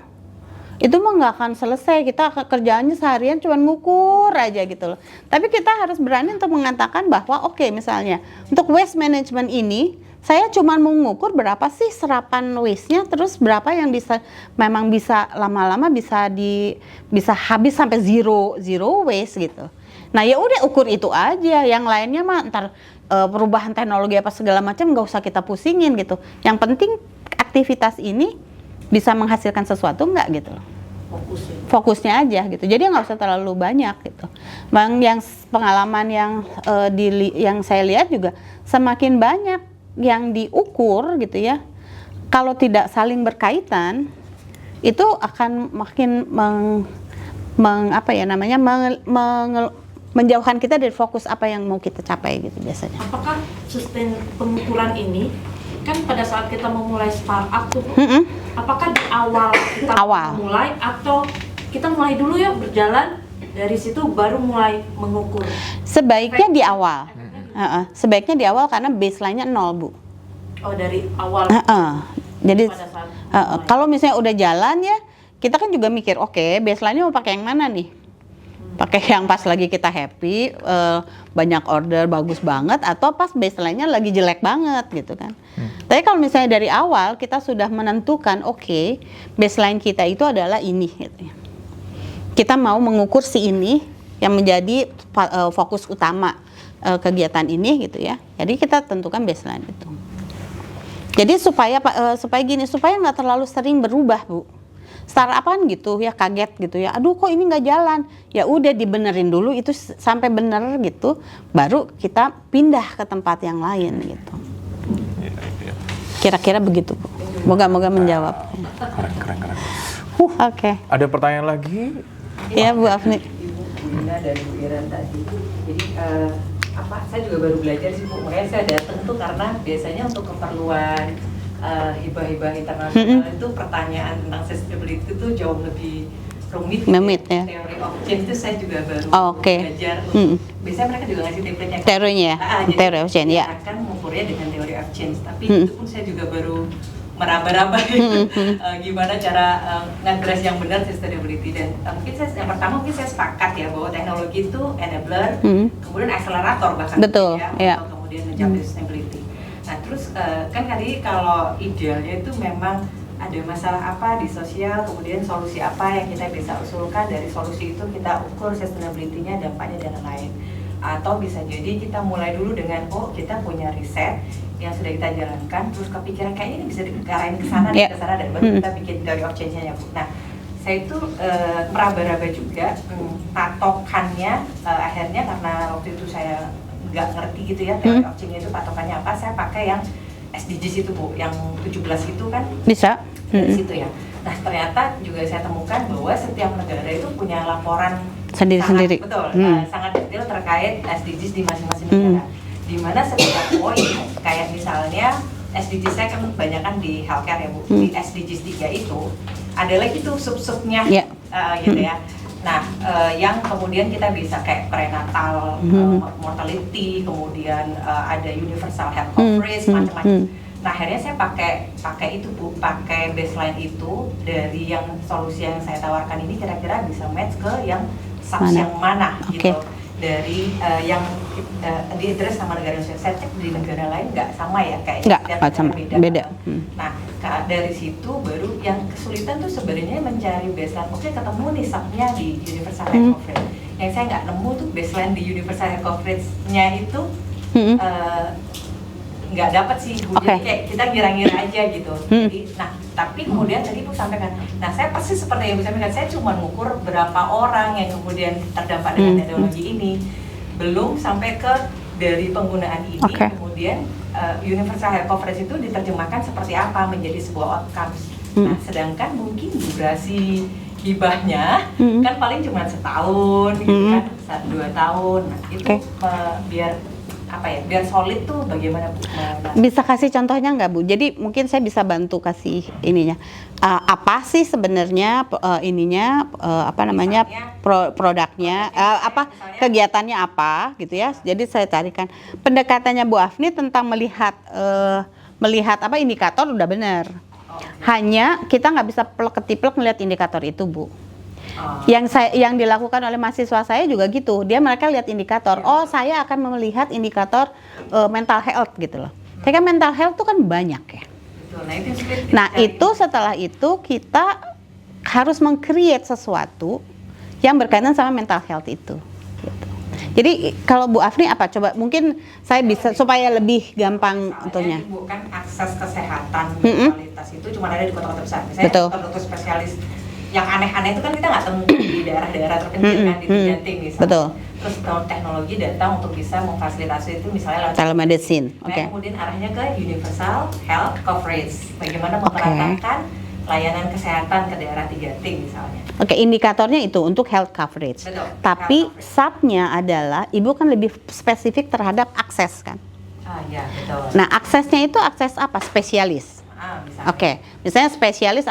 Itu mah nggak akan selesai, kita kerjaannya seharian cuma ngukur aja gitu loh. Tapi kita harus berani untuk mengatakan bahwa oke, misalnya untuk waste management ini saya cuma mau ngukur berapa sih serapan waste-nya, terus berapa yang memang bisa lama-lama bisa habis sampai zero waste gitu. Nah ya udah ukur itu aja, yang lainnya mah ntar perubahan teknologi apa segala macam nggak usah kita pusingin gitu. Yang penting aktivitas ini bisa menghasilkan sesuatu nggak gitu loh. Fokusnya aja gitu. Jadi nggak usah terlalu banyak gitu. Bang, yang pengalaman yang saya lihat juga semakin banyak yang diukur gitu ya. Kalau tidak saling berkaitan, itu akan makin menjauhkan kita dari fokus apa yang mau kita capai gitu biasanya. Apakah sustain pengukuran ini kan pada saat kita memulai startup tuh, apakah di awal kita mulai atau kita mulai dulu ya berjalan dari situ baru mulai mengukur? Sebaiknya di awal. Sebaiknya di awal karena baseline-nya 0, Bu. Oh, dari awal. Jadi kalau misalnya udah jalan ya, kita kan juga mikir, oke, baseline-nya mau pakai yang mana nih? Pakai yang pas lagi kita happy, banyak order bagus banget, atau pas baseline-nya lagi jelek banget gitu kan. Tapi kalau misalnya dari awal kita sudah menentukan, oke, baseline kita itu adalah ini gitu ya. Kita mau mengukur si ini yang menjadi fokus utama kegiatan ini gitu ya. Jadi kita tentukan baseline itu. Jadi supaya nggak terlalu sering berubah, Bu. Startup kan gitu ya, kaget gitu ya. Aduh kok ini nggak jalan. Ya udah dibenerin dulu itu sampai bener gitu, baru kita pindah ke tempat yang lain gitu. Kira-kira begitu, Bu. Moga-moga menjawab. Keren. Oke. Ada pertanyaan lagi? Iya, Bu Afni. Ibu Ina dan Bu Iren tadi. Jadi saya juga baru belajar sih, Bu. Makanya saya datang tuh karena biasanya untuk keperluan hibah-hibah internasional itu pertanyaan tentang sustainability itu jauh lebih rumit, Rumit, ya. Teori of change itu saya juga baru Oh, oke. belajar. Mm. Biasanya mereka juga ngasih template-nya. Teorinya ya? Jadi Teori of change, ya. akan mengukurnya dengan teori of change. Tapi Mm. itu pun saya juga baru meraba-raba gimana cara nge-address yang benar sustainability. Dan mungkin yang pertama mungkin saya sepakat ya bahwa teknologi itu enabler, kemudian akselerator bahkan Betul, ya, ya. untuk kemudian mencapai sustainability. Nah terus kan tadi kalau idealnya itu memang ada masalah apa di sosial, kemudian solusi apa yang kita bisa usulkan, dari solusi itu kita ukur sustainability-nya, dampaknya dan lain-lain. Atau bisa jadi kita mulai dulu dengan kita punya riset yang sudah kita jalankan, terus kepikiran kayaknya ini bisa diarahin ke sana, Yeah. ke sana, dan baru kita bikin theory of change-nya ya Bu. Nah saya itu meraba-raba juga patokannya, akhirnya karena waktu itu saya nggak ngerti gitu ya theory of change itu patokannya apa, saya pakai yang SDGs itu Bu, yang 17 itu kan Bisa. dari situ ya. Nah ternyata juga saya temukan bahwa setiap negara itu punya laporan Sendiri-sendiri. sangat, betul, sangat detail terkait SDGs di masing-masing negara. Di mana setiap poin, kayak misalnya SDGs saya kan kebanyakan di healthcare ya Bu. Di SDGs 3 itu ada lagi tuh sub-subnya, Yeah. gitu ya. Nah, yang kemudian kita bisa kayak prenatal mortality, kemudian ada universal health coverage, macam-macam. Nah, akhirnya saya pakai itu Bu, pakai baseline itu dari yang solusi yang saya tawarkan ini kira-kira bisa match ke yang subs yang mana gitu. Dari yang diaddress sama negara Indonesia. Saya cek di negara lain nggak sama ya, kayak Nggak sama, beda. Nah, dari situ baru yang kesulitan tuh sebenarnya mencari baseline. Oke, ketemu nih subnya di universal health coverage. Yang saya nggak nemu tuh baseline di universal health coverage-nya itu nggak dapat sih Bu. Jadi kayak kita ngira-ngira aja gitu. Jadi, nah tapi kemudian tadi Bu sampaikan, nah saya persis seperti yang Bu sampaikan, saya cuma mengukur berapa orang yang kemudian terdampak dengan teknologi ini, belum sampai ke dari penggunaan ini, kemudian universal health coverage itu diterjemahkan seperti apa menjadi sebuah outcomes. Nah sedangkan mungkin durasi hibahnya kan paling cuma setahun, gitu kan, 2 tahun. Nah itu biar apa ya, biar solid tuh bagaimana Bu? Bisa kasih contohnya nggak Bu? Jadi mungkin saya bisa bantu kasih ininya. Apa sih sebenarnya apa namanya, produknya, kegiatannya apa gitu ya? Jadi saya carikan pendekatannya Bu Afni tentang melihat apa indikator udah benar. Hanya kita nggak bisa plek-ketiplek melihat indikator itu Bu. Yang dilakukan oleh mahasiswa saya juga gitu, mereka lihat indikator, saya akan melihat indikator mental health gitu loh. Saya kan mental health itu kan banyak ya. Nah itu setelah itu kita harus meng-create sesuatu yang berkaitan sama mental health itu gitu. Jadi kalau Bu Afni apa, coba mungkin saya bisa supaya lebih gampang untuknya. Bukan akses kesehatan kualitas itu cuma ada di kota-kota besar. Misalnya dokter spesialis yang aneh-aneh itu kan kita nggak temui di daerah-daerah terpencil kan, di Jatim misalnya. Betul. Terus teknologi datang untuk bisa memfasilitasi itu misalnya lewat telemedicine. Kemudian arahnya ke universal health coverage. Bagaimana memperatakan layanan kesehatan ke daerah 3T misalnya. Indikatornya itu untuk health coverage. Betul. Tapi subnya adalah Ibu kan lebih spesifik terhadap akses kan. Ya, betul. Nah, aksesnya itu akses apa? Spesialis. Misalnya spesialis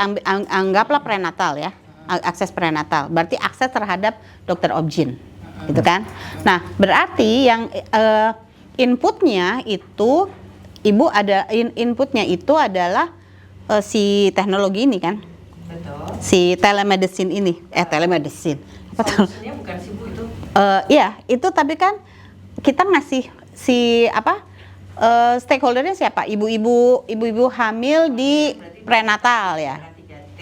anggaplah prenatal ya, akses prenatal. Berarti akses terhadap dokter obgyn, gitu kan? Nah, berarti yang inputnya itu Ibu ada inputnya itu adalah si teknologi ini kan? Betul. Si telemedicine ini, telemedicine. Solusinya bukan sih Bu itu? Iya, itu tapi kan kita ngasih si stakeholdernya siapa? Ibu-ibu hamil di prenatal ya. 3T,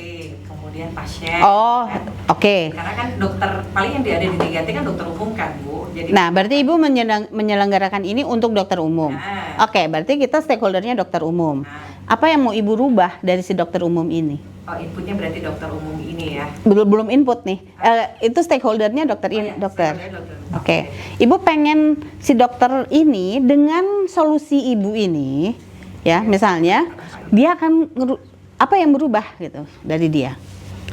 kemudian pasien. Karena kan dokter paling yang ada di 3T kan dokter umum kan Bu. Jadi berarti Ibu menyelenggarakan ini untuk dokter umum. Berarti kita stakeholdernya dokter umum. Apa yang mau Ibu rubah dari si dokter umum ini? Inputnya berarti dokter umum ini ya. Belum input nih. Itu stakeholdernya dokter. Ibu pengen si dokter ini dengan solusi Ibu ini ya, misalnya dia akan apa yang berubah gitu dari dia.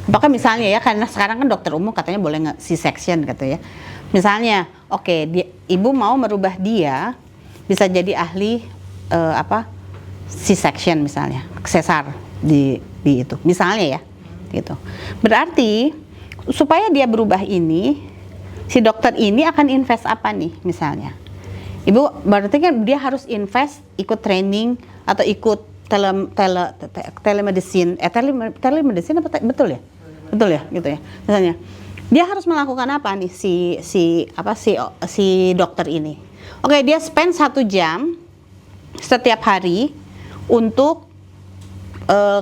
Apakah misalnya ya, karena sekarang kan dokter umum katanya boleh C-section gitu ya. Misalnya, Ibu mau merubah dia bisa jadi ahli C-section misalnya, sesar di itu misalnya ya gitu. Berarti supaya dia berubah ini, si dokter ini akan invest apa nih misalnya? Ibu berarti kan dia harus invest ikut training atau ikut telemedicine, telemedicine apa betul ya? Betul ya, gitu ya. Misalnya, dia harus melakukan apa nih si dokter ini? Oke, dia spend 1 jam setiap hari untuk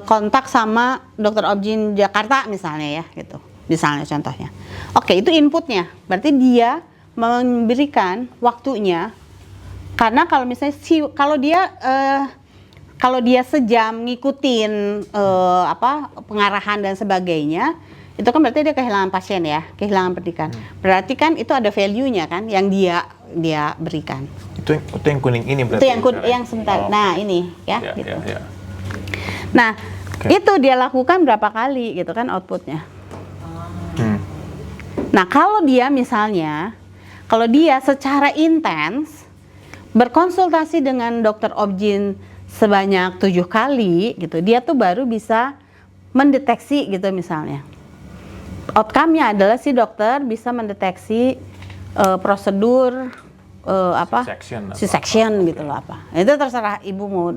kontak sama dokter Objin Jakarta misalnya ya, gitu. Misalnya contohnya. Oke, itu inputnya. Berarti dia memberikan waktunya. Karena kalau misalnya kalau dia sejam ngikutin pengarahan dan sebagainya, itu kan berarti dia kehilangan pasien ya, kehilangan pendidikan. Berarti kan itu ada value-nya kan yang dia berikan. Itu yang kuning ini berarti. Itu yang sebentar. Nah, ini ya, gitu. Ya. Nah, itu dia lakukan berapa kali gitu kan outputnya. Nah, kalau dia misalnya, kalau dia secara intens berkonsultasi dengan dokter Objin sebanyak 7 kali gitu, dia tuh baru bisa mendeteksi gitu misalnya. Outcome-nya adalah si dokter bisa mendeteksi prosedur C-section gitu loh apa. Itu terserah ibu mau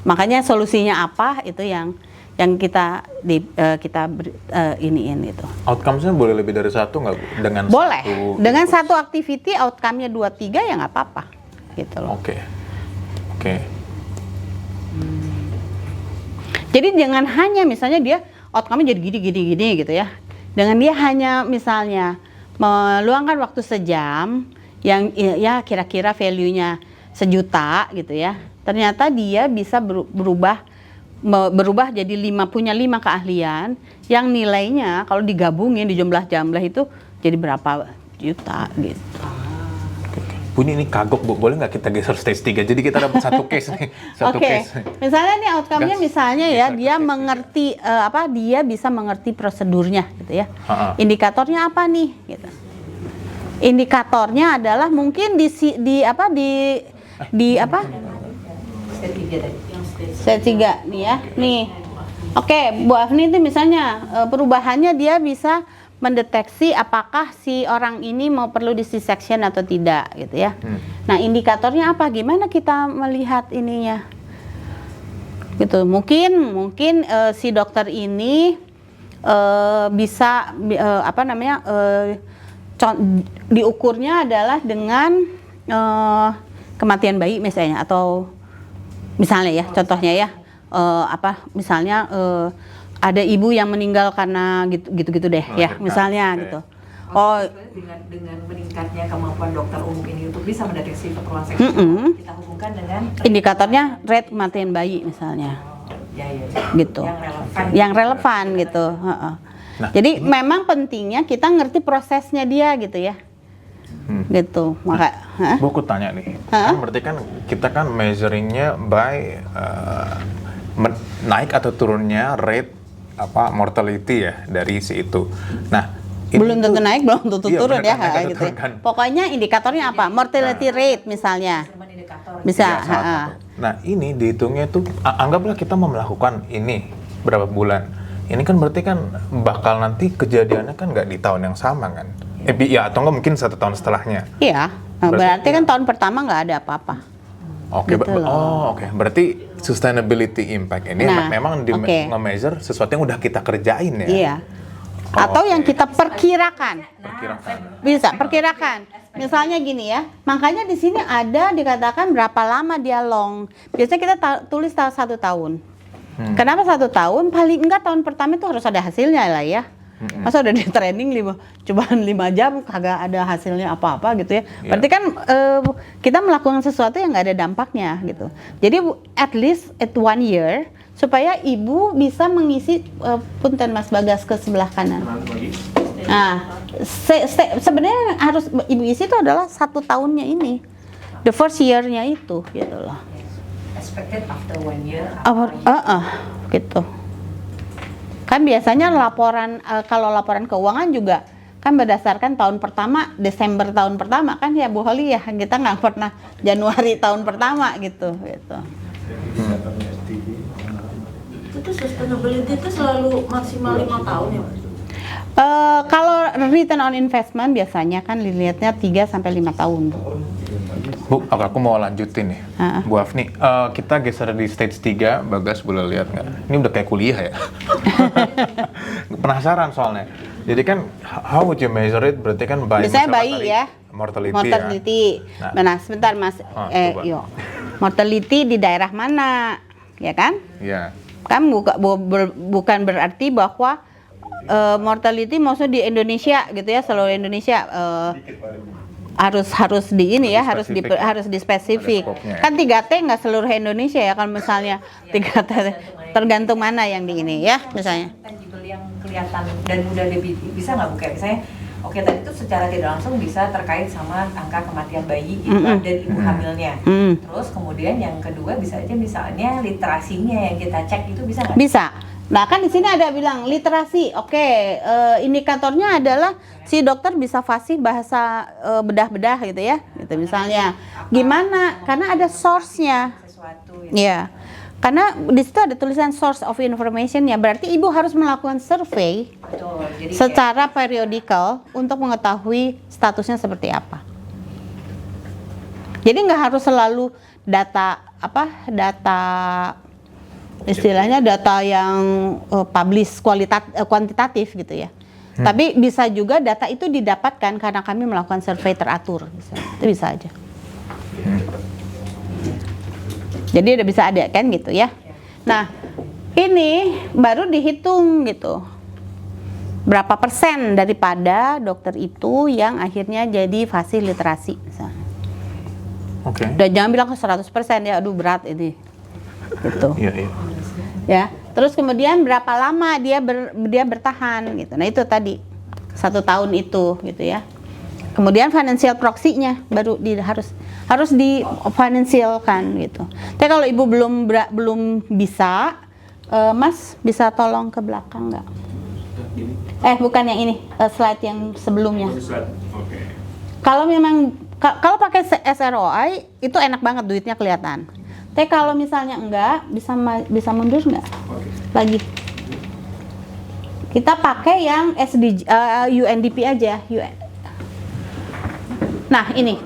makanya solusinya apa itu yang kita iniin itu. Outcome-nya boleh lebih dari satu nggak Bu? Dengan boleh. Dengan tikus. satu activity outcome-nya 2-3 ya nggak apa-apa gitu loh. Oke. Jadi jangan hanya misalnya dia outcome-nya jadi gini gitu ya. Dengan dia hanya misalnya meluangkan waktu sejam yang ya kira-kira value-nya 1 juta gitu ya. Ternyata dia bisa berubah jadi punya 5 keahlian yang nilainya kalau digabungin di jumlah-jumlah itu jadi berapa juta gitu. Bu, ini kagok Bu, boleh nggak kita geser stage 3? Jadi kita dapat satu case nih, satu case. Misalnya nih outcome-nya misalnya ya geser dia ke stage mengerti dia bisa mengerti prosedurnya gitu ya. Indikatornya apa nih gitu. Indikatornya adalah mungkin di Stage 3 nih ya. Nih. Oke, Bu Afni itu misalnya perubahannya dia bisa mendeteksi apakah si orang ini mau perlu di C-section atau tidak gitu ya. Nah, indikatornya apa? Gimana kita melihat ininya? Gitu. Mungkin si dokter ini bisa diukurnya adalah dengan kematian bayi misalnya atau misalnya ya contohnya ya misalnya ada ibu yang meninggal karena gitu deh ya misalnya gitu. Dengan meningkatnya kemampuan dokter umum ini untuk bisa mendeteksi keperluan seksual, kita hubungkan dengan indikatornya rate kematian bayi misalnya. Gitu. Yang relevan gitu. Nah, jadi memang pentingnya kita ngerti prosesnya dia gitu ya. Gitu. Bu, aku tanya nih. Kan berarti kan kita kan measuringnya by naik atau turunnya rate mortality ya dari si itu. Nah, belum tentu naik, belum tentu turun ya gitu. Kan. Pokoknya indikatornya apa? Mortality rate misalnya. Bisa. Nah, ini dihitungnya itu anggaplah kita mau melakukan ini berapa bulan. Ini kan berarti kan bakal nanti kejadiannya kan nggak di tahun yang sama kan? Ya atau nggak mungkin 1 tahun setelahnya? Iya. Berarti kan tahun pertama nggak ada apa-apa. Oke. Gitu Oke. Berarti sustainability impact ini memang nge-measure sesuatu yang udah kita kerjain ya? Iya. Atau yang kita perkirakan. Bisa perkirakan. Misalnya gini ya, makanya di sini ada dikatakan berapa lama dia long. Biasanya kita tulis 1 tahun. Kenapa 1 tahun? Paling enggak tahun pertama itu harus ada hasilnya lah ya. Masa udah di training cobaan 5 jam kagak ada hasilnya apa-apa gitu ya. Berarti kan kita melakukan sesuatu yang nggak ada dampaknya gitu. Jadi at least at 1 year supaya ibu bisa mengisi punten Mas Bagas ke sebelah kanan. Nah, sebenarnya harus ibu isi itu adalah 1 tahunnya ini, the first year-nya itu gitu loh. Expected after 1 year. Gitu. Kan biasanya laporan kalau laporan keuangan juga kan berdasarkan tahun pertama, Desember tahun pertama kan ya Bu Holly ya, kita nggak pernah Januari tahun pertama gitu. Itu sustainability itu selalu maksimal 5 tahun ya Pak? Kalau return on investment biasanya kan dilihatnya 3 sampai 5 tahun. Bu, aku mau lanjutin nih. Bu Afni, kita geser di stage 3, Bagas boleh lihat nggak? Ini udah kayak kuliah ya. Penasaran soalnya. Jadi kan, how would you measure it? Berarti kan Misalnya misalkan bayi tadi, ya. mortality ya. Nah, sebentar Mas. Coba. Yuk. Mortality di daerah mana? Ya kan? Iya. Kan bukan berarti bahwa mortality maksudnya di Indonesia gitu ya, seluruh Indonesia harus di ini ya, harus di spesifik. Ada skopnya ya. Kan 3T nggak seluruh Indonesia ya, kan misalnya 3T tergantung mana yang di ini ya, misalnya. Tangible yang kelihatan dan mudah bisa nggak Bu? Kayak misalnya, oke tadi itu secara tidak langsung bisa terkait sama angka kematian bayi itu dan ibu hamilnya. Terus kemudian yang kedua bisa aja misalnya literasinya yang kita cek itu bisa nggak? Bisa. Nah kan di sini ada bilang literasi, indikatornya adalah si dokter bisa fasih bahasa bedah-bedah gitu ya, gitu misalnya. Gimana? Karena ada source-nya. Sesuatu Ya, karena di situ ada tulisan source of information ya, berarti ibu harus melakukan survei Betul. Jadi secara periodikal untuk mengetahui statusnya seperti apa. Jadi nggak harus selalu data istilahnya data yang publish kuantitatif gitu ya. Tapi bisa juga data itu didapatkan karena kami melakukan survei teratur, itu bisa aja. Jadi udah bisa ada kan gitu ya. Nah ini baru dihitung gitu. Berapa persen daripada dokter itu yang akhirnya jadi fasih literasi misalnya. Oke. Dan jangan bilang 100% ya, aduh berat ini. Gitu. Iya, iya. Ya, terus kemudian berapa lama dia bertahan gitu. Nah itu tadi 1 tahun itu gitu ya. Kemudian financial proxy-nya baru harus di financialkan gitu. Tapi kalau ibu belum bisa, Mas bisa tolong ke belakang nggak? Bukan yang ini, slide yang sebelumnya. Kalau memang kalau pakai SROI itu enak banget, duitnya kelihatan. Tapi kalau misalnya enggak, bisa mundur enggak? Lagi. Kita pakai yang SDG, UNDP aja. Nah ini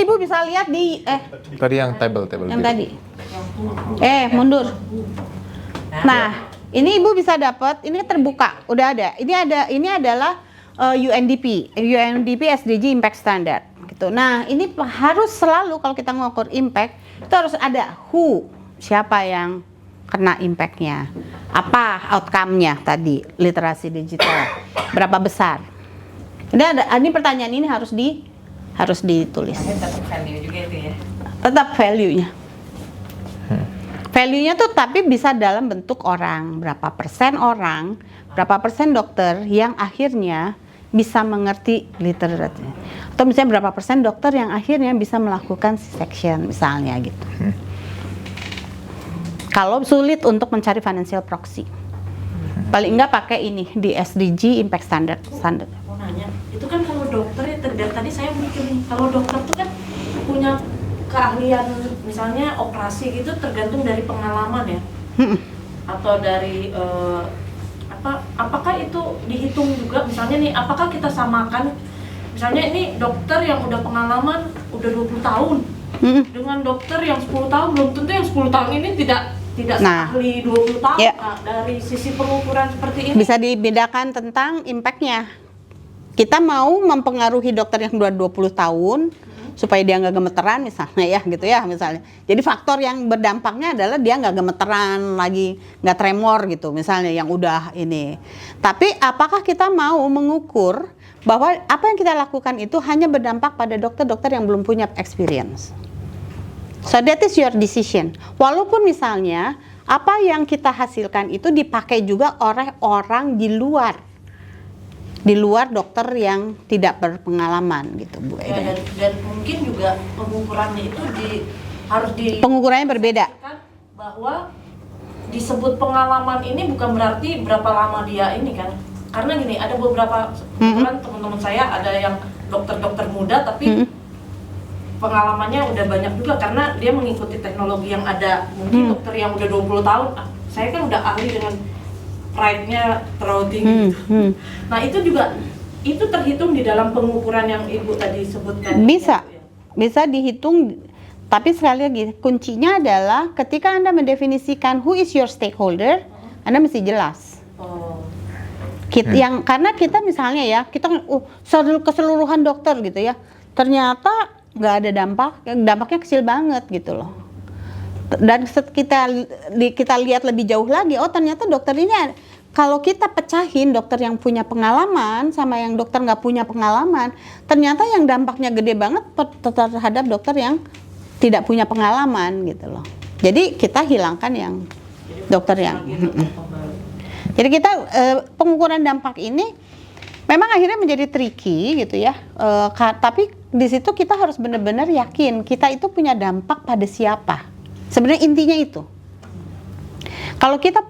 ibu bisa lihat di Tadi yang table yang tadi. Mundur. Nah ini ibu bisa dapat, ini terbuka, udah ada. Ini adalah UNDP SDG Impact Standard gitu. Nah ini harus selalu kalau kita mengukur impact itu harus ada who, siapa yang kena impactnya, apa outcome-nya tadi, literasi digital berapa besar. Ini pertanyaan ini harus ditulis. tetap value juga itu ya. Tetap value-nya. Value-nya tuh tapi bisa dalam bentuk orang, berapa persen dokter yang akhirnya bisa mengerti literasi. Atau misalnya berapa persen dokter yang akhirnya bisa melakukan C-section misalnya gitu. Kalau sulit untuk mencari financial proxy, paling enggak pakai ini di SDG Impact Standard. Mau nanya, itu kan kalau dokter ya, tadi saya mikir nih, kalau dokter tuh kan punya keahlian, misalnya operasi gitu tergantung dari pengalaman ya, atau dari apakah itu dihitung juga, misalnya nih, apakah kita samakan, misalnya ini dokter yang udah pengalaman udah 20 tahun dengan dokter yang 10 tahun, belum tentu yang 10 tahun ini tidak seahli 20 tahun. Nah, dari sisi pengukuran seperti ini bisa dibedakan tentang impact-nya. Kita mau mempengaruhi dokter yang udah 20 tahun supaya dia nggak gemeteran misalnya ya gitu ya misalnya. Jadi faktor yang berdampaknya adalah dia nggak gemeteran lagi, nggak tremor gitu misalnya yang udah ini. Tapi apakah kita mau mengukur bahwa apa yang kita lakukan itu hanya berdampak pada dokter-dokter yang belum punya experience? So that is your decision. Walaupun misalnya apa yang kita hasilkan itu dipakai juga oleh orang di luar dokter yang tidak berpengalaman gitu Bu Eda. dan mungkin juga pengukurannya itu pengukurannya berbeda. Bahwa disebut pengalaman ini bukan berarti berapa lama dia ini kan, karena gini ada beberapa teman-teman saya ada yang dokter-dokter muda tapi pengalamannya udah banyak juga karena dia mengikuti teknologi yang ada. Mungkin dokter yang udah 20 tahun, saya kan udah ahli dengan pride-nya terlalu tinggi. Nah itu juga itu terhitung di dalam pengukuran yang Ibu tadi sebutkan. Bisa dihitung, tapi sekali lagi kuncinya adalah ketika Anda mendefinisikan who is your stakeholder, Anda mesti jelas. Karena kita misalnya ya, kita keseluruhan dokter gitu ya, ternyata nggak ada dampaknya kecil banget gitu loh. Dan kita lihat lebih jauh lagi, oh ternyata dokter ini kalau kita pecahin dokter yang punya pengalaman sama yang dokter nggak punya pengalaman, ternyata yang dampaknya gede banget terhadap dokter yang tidak punya pengalaman gitu loh. Jadi kita hilangkan yang dokter yang. Jadi kita pengukuran dampak ini memang akhirnya menjadi tricky gitu ya. Tapi di situ kita harus benar-benar yakin kita itu punya dampak pada siapa. Sebenarnya intinya itu. Kalau kita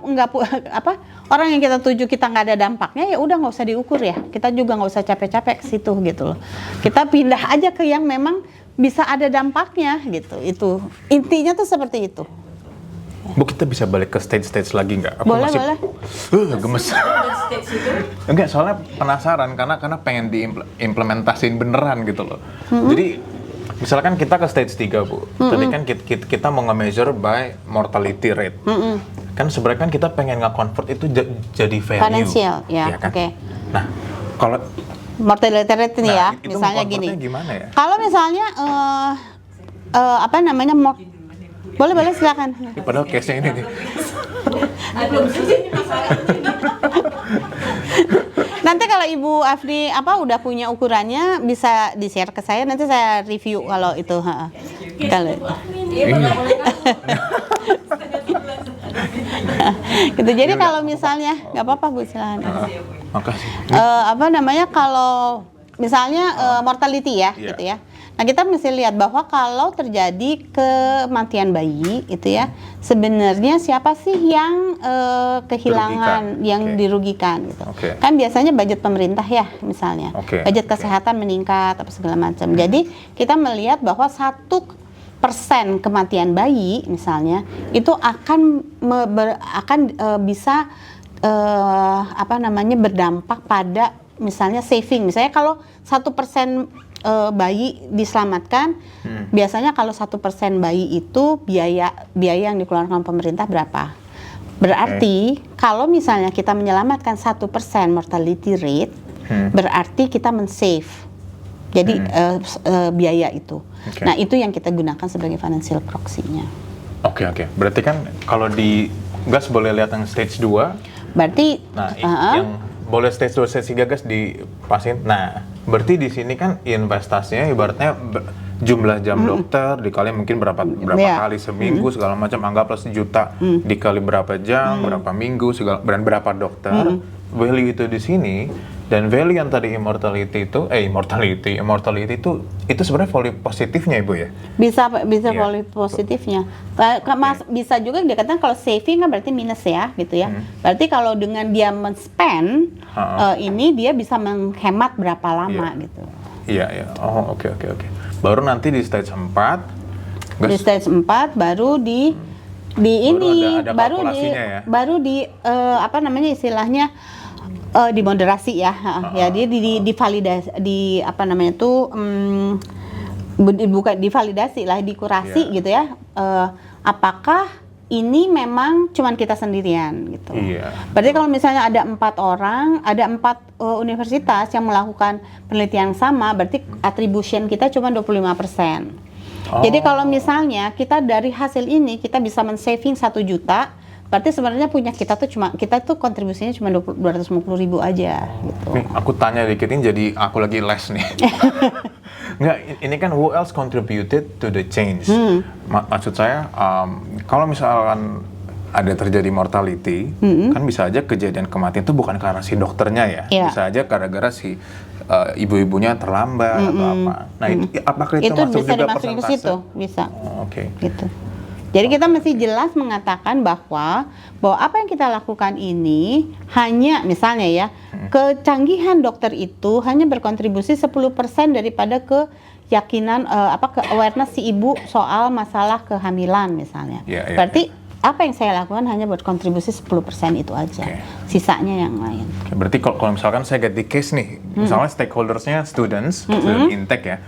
orang yang kita tuju kita nggak ada dampaknya, ya udah nggak usah diukur ya. Kita juga nggak usah capek-capek ke situ gitu loh. Kita pindah aja ke yang memang bisa ada dampaknya gitu. Itu intinya tuh seperti itu. Bu, kita bisa balik ke stage lagi nggak? Aku Boleh. Gemes. Enggak, soalnya penasaran karena pengen diimplementasiin beneran gitu loh. Jadi misalkan kita ke stage 3, Bu. Tadi kan kita mau nge-measure by mortality rate. Kan sebenarnya kan kita pengen nge-convert itu jadi value. Financial, ya, kan? oke. Nah, kalau Mortality rate ini ya, itu misalnya gini. gimana ya? Kalau misalnya boleh silakan. Padahal case-nya ini nih. Nanti kalau Ibu Afri udah punya ukurannya bisa di-share ke saya, nanti saya review kalau itu. Kalau gitu. Jadi kalau misalnya nggak apa-apa Bu, silakan. Makasih. Kalau misalnya mortality ya, gitu ya. Nah kita mesti lihat bahwa kalau terjadi kematian bayi itu ya, sebenarnya siapa sih yang kehilangan, dirugikan gitu. Kan biasanya budget pemerintah ya misalnya, budget kesehatan meningkat apa segala macam. Jadi kita melihat bahwa 1% kematian bayi misalnya itu akan bisa berdampak pada misalnya saving. Misalnya kalau 1% bayi diselamatkan, biasanya kalau 1% bayi itu biaya yang dikeluarkan pemerintah berapa? Berarti kalau misalnya kita menyelamatkan 1% mortality rate, berarti kita men-save. Jadi biaya itu. Nah itu yang kita gunakan sebagai financial proxy-nya. Oke. Berarti kan kalau di gas boleh lihat yang stage 2. Berarti yang boleh stage 2, stage 3 gas dipasin. Nah, berarti di sini kan investasinya ibaratnya jumlah jam dokter dikali mungkin berapa kali seminggu segala macam, anggaplah 1 juta dikali berapa jam, berapa minggu dan berapa dokter. Value itu di sini, dan value yang tadi immortality itu sebenarnya value positifnya Ibu ya? Bisa value positifnya. Bisa juga dikatakan kalau saving kan berarti minus ya gitu ya. Berarti kalau dengan dia men-spend ini dia bisa menghemat berapa lama gitu. Iya. Oh, oke. Baru nanti di stage 4. Di stage 4 baru istilahnya dimoderasi ya. Ya dia divalidasi divalidasi lah, dikurasi gitu ya. Apakah ini memang cuman kita sendirian gitu. Berarti kalau misalnya ada 4 orang, ada 4 universitas yang melakukan penelitian yang sama, berarti attribution kita cuma 25%. Jadi kalau misalnya kita dari hasil ini kita bisa men-saving 1 juta, berarti sebenarnya punya kita tuh kontribusinya cuma 250.000 aja gitu. Nih, aku tanya dikit ini jadi aku lagi les nih. Enggak, ini kan who else contributed to the change? Maksud saya, kalau misalkan ada terjadi mortality, kan bisa aja kejadian kematian itu bukan karena si dokternya ya. Bisa aja gara-gara si ibu-ibunya terlambat atau apa. Nah, apakah itu masuk bisa juga dimasukin ke situ? Bisa. Gitu. Jadi kita mesti jelas mengatakan bahwa apa yang kita lakukan ini hanya misalnya ya, kecanggihan dokter itu hanya berkontribusi 10% daripada keyakinan ke awareness si ibu soal masalah kehamilan misalnya. Berarti apa yang saya lakukan hanya buat kontribusi 10% itu aja. Oke. Sisanya yang lain. Oke, berarti kalau misalkan saya get the case nih, misalnya stakeholdersnya student intake ya,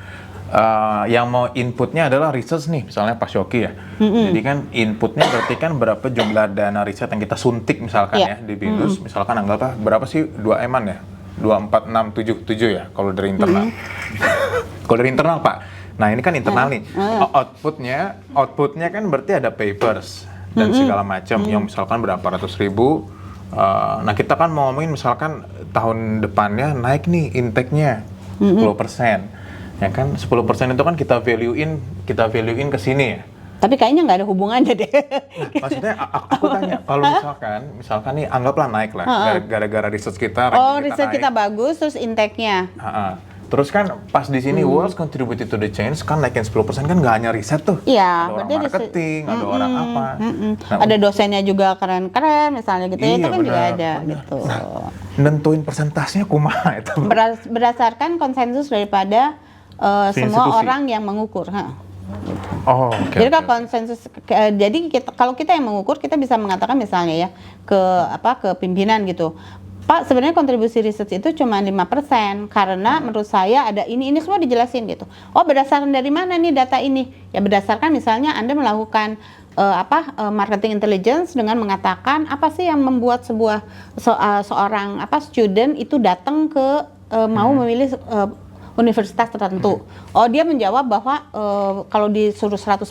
yang mau inputnya adalah research nih, misalnya Pak Shoki ya. Jadi kan inputnya berarti kan berapa jumlah dana riset yang kita suntik misalkan ya di BINUS, misalkan anggaplah berapa sih 2 M-an ya? 2, 4, 6, 7 ya kalau dari internal. Kalau dari internal Pak, nah ini kan internal nih, outputnya kan berarti ada papers dan segala macam yang misalkan berapa ratus ribu. Nah kita kan mau ngomongin misalkan tahun depannya naik nih intake-nya 10%. Ya kan 10% itu kan kita value-in ke sini ya. Tapi kayaknya nggak ada hubungannya deh. Maksudnya aku tanya, kalau misalkan nih anggaplah naik lah gara-gara research kita, Riset kita bagus terus intake-nya. Terus kan pas di sini Walls contributed to the change kan naikin 10% kan nggak hanya riset tuh. Iya, ada orang berarti marketing, ada orang apa. Nah, ada dosennya juga keren-keren misalnya gitu ya, Iya, itu kan juga benar, ada benar. gitu. nentuin persentasenya kumaha itu. Berdasarkan konsensus daripada Si semua institusi. orang yang mengukur. Oh, oke. Jadi kalau konsensus, jadi kalau kita yang mengukur, kita bisa mengatakan misalnya ya ke pimpinan gitu. Pak, sebenarnya kontribusi riset itu cuma 5% karena menurut saya ada ini semua dijelasin gitu. Oh, berdasarkan dari mana nih data ini? Ya berdasarkan misalnya Anda melakukan marketing intelligence dengan mengatakan apa sih yang membuat seorang student itu datang ke mau memilih universitas tertentu. Oh, dia menjawab bahwa kalau disuruh 100%,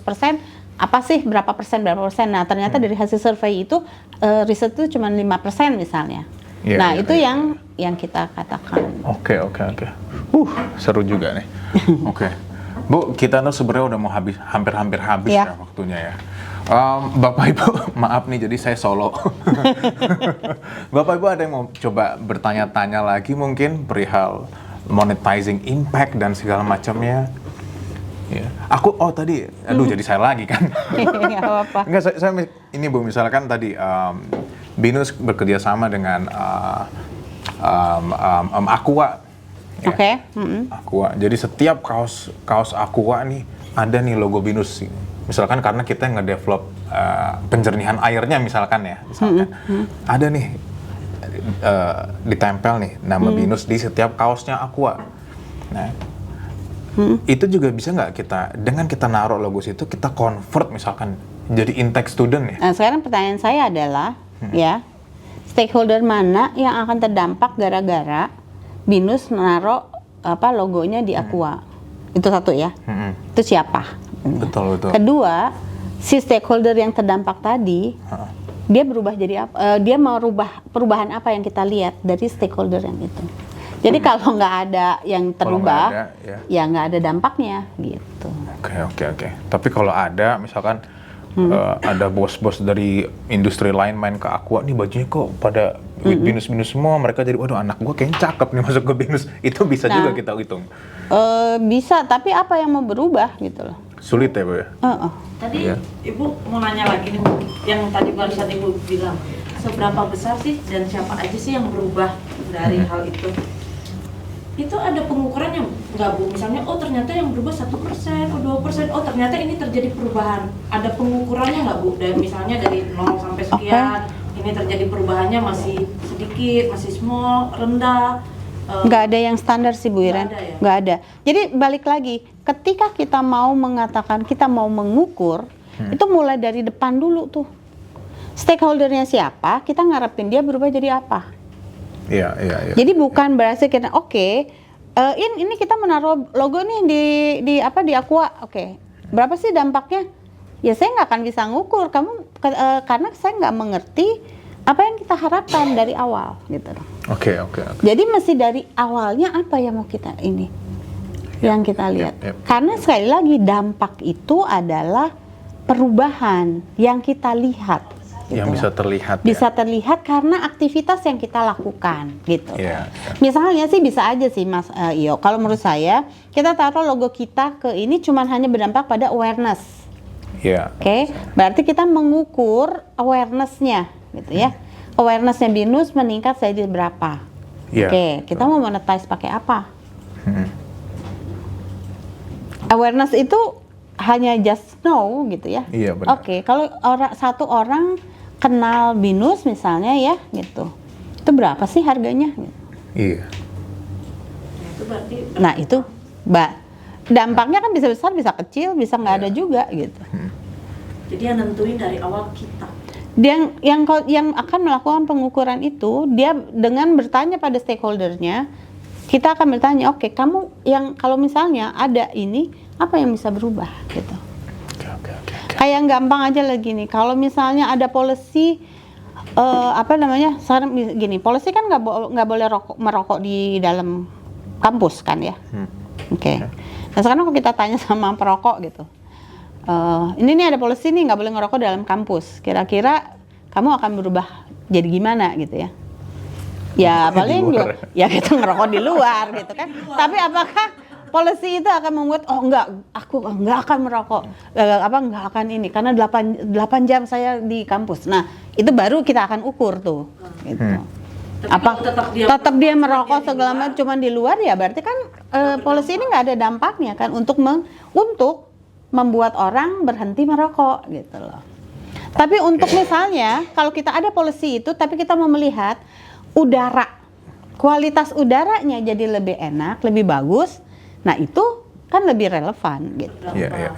apa sih berapa persen? Nah, ternyata dari hasil survei itu riset itu cuma 5% misalnya. Iya, Nah, iya, itu iya. yang kita katakan. Oke. Seru juga nih. Oke. Bu, kita tuh sebenarnya udah mau hampir habis Iya. ya waktunya ya. Bapak Ibu, maaf nih jadi saya solo. Bapak Ibu ada yang mau coba bertanya-tanya lagi mungkin perihal monetizing impact dan segala macamnya? Ya. Tadi, jadi saya lagi kan. Nggak apa-apa. Enggak, saya ini Bu, misalkan tadi BINUS bekerja sama dengan Aqua. Ya. Oke. Aqua. Jadi setiap kaos Aqua nih ada nih logo BINUS. Misalkan karena kita nge-develop penjernihan airnya misalkan ya. Ada nih ditempel nih nama BINUS di setiap kaosnya Aqua. Nah, itu juga bisa nggak dengan kita naruh logo situ kita convert misalkan jadi intake student ya? Nah, sekarang pertanyaan saya adalah ya, stakeholder mana yang akan terdampak gara-gara BINUS menaruh logonya di Aqua? Itu satu ya. Itu siapa? Betul. Kedua, si stakeholder yang terdampak tadi, dia berubah jadi apa? Dia mau perubahan apa yang kita lihat dari stakeholder yang itu? Jadi kalau nggak ada yang terubah, Kalau nggak ada, ya nggak ada dampaknya gitu. Oke. Tapi kalau ada misalkan ada bos-bos dari industri lain main ke Aqua, nih bajunya kok pada BINUS semua, mereka jadi waduh anak gua kayaknya cakep nih masuk ke BINUS. Itu bisa Nah. juga kita hitung. Bisa, tapi apa yang mau berubah gitu loh? Sulit ya, Bu ya? Tadi Iya. Ibu mau nanya lagi nih, Bu, yang tadi barusan Ibu bilang, seberapa besar sih dan siapa aja sih yang berubah dari hal itu? Itu ada pengukurannya nggak, Bu? Misalnya, oh ternyata yang berubah 1%, oh 2%, oh ternyata ini terjadi perubahan. Ada pengukurannya nggak, Bu? Dan misalnya dari 0 sampai sekian, ini terjadi perubahannya masih sedikit, masih small, rendah. Nggak ada yang standar sih Bu Iren, Nggak ada ya? nggak ada. Jadi balik lagi, ketika kita mau mengatakan kita mau mengukur, itu mulai dari depan dulu tuh. Stakeholdernya siapa, kita ngarepin dia berubah jadi apa. Iya. Jadi bukan berarti kita ini kita menaruh logo nih di Aqua, oke. Berapa sih dampaknya? Ya saya nggak akan bisa ngukur karena saya nggak mengerti apa yang kita harapkan dari awal gitu. Oke. Jadi mesti dari awalnya apa yang mau kita yang kita lihat. Yep. Karena sekali lagi dampak itu adalah perubahan yang kita lihat. Gitu Yang bisa loh. terlihat Bisa ya. terlihat karena aktivitas yang kita lakukan gitu. Iya. Misalnya sih bisa aja sih Mas Iyo. Kalau menurut saya kita taruh logo kita ke ini cuman hanya berdampak pada awareness. Iya. Oke, berarti kita mengukur awareness-nya gitu ya. Awareness-nya BINUS meningkat jadi berapa? Iya. Oke, kita mau monetize pakai apa? Awareness itu hanya just know gitu ya. Iya, benar. Oke, kalau satu orang kenal BINUS misalnya ya gitu, itu berapa sih harganya? Iya. Itu berarti Nah itu, dampaknya kan bisa besar, bisa kecil, bisa nggak ada juga gitu. jadi yang nentuin dari awal kita. Dia yang akan melakukan pengukuran itu, dia dengan bertanya pada stakeholdernya, kita akan bertanya, oke, kamu yang kalau misalnya ada ini, apa yang bisa berubah gitu. Oke. Kayak gampang aja lagi nih, kalau misalnya ada policy sekarang gini, policy kan nggak boleh merokok di dalam kampus kan ya. Oke. Nah sekarang kalau kita tanya sama perokok gitu, ini nih ada policy nih nggak boleh ngerokok dalam kampus. Kira-kira kamu akan berubah jadi gimana gitu ya? Ya paling ya kita ngerokok di luar gitu kan. Tapi apakah policy itu akan membuat aku nggak akan merokok, nggak akan ini karena 8 jam saya di kampus. Nah itu baru kita akan ukur tuh. Gitu. Tapi Tetap dia merokok segala macam cuma di luar ya berarti kan policy ini nggak ada dampaknya kan untuk membuat orang berhenti merokok gitu loh. Tapi untuk misalnya kalau kita ada policy itu tapi kita mau melihat kualitas udaranya jadi lebih enak, lebih bagus, nah itu kan lebih relevan gitu. Iya.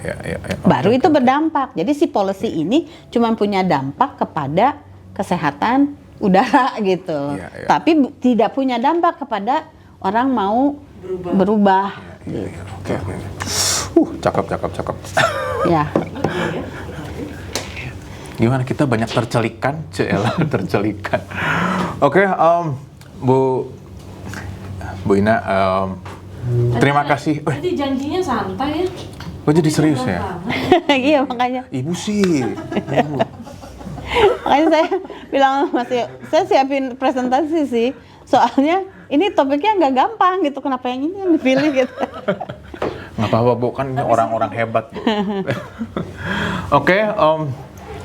Baru itu berdampak. Jadi si policy ini cuma punya dampak kepada kesehatan udara gitu. Iya. Tapi tidak punya dampak kepada orang mau berubah. Gitu. Oke. Cakep. Ya. Gimana kita banyak tercelikan, tercelikan. Oke, Bu Ina, terima kasih. Jadi janjinya santai ya. Kok jadi serius ya? Iya makanya. Ibu sih. Makanya saya bilang saya siapin presentasi sih. Soalnya ini topiknya nggak gampang gitu. Kenapa yang ini yang dipilih gitu? Nggak apa-apa Bu, kan ini orang-orang hebat Bu. Oke,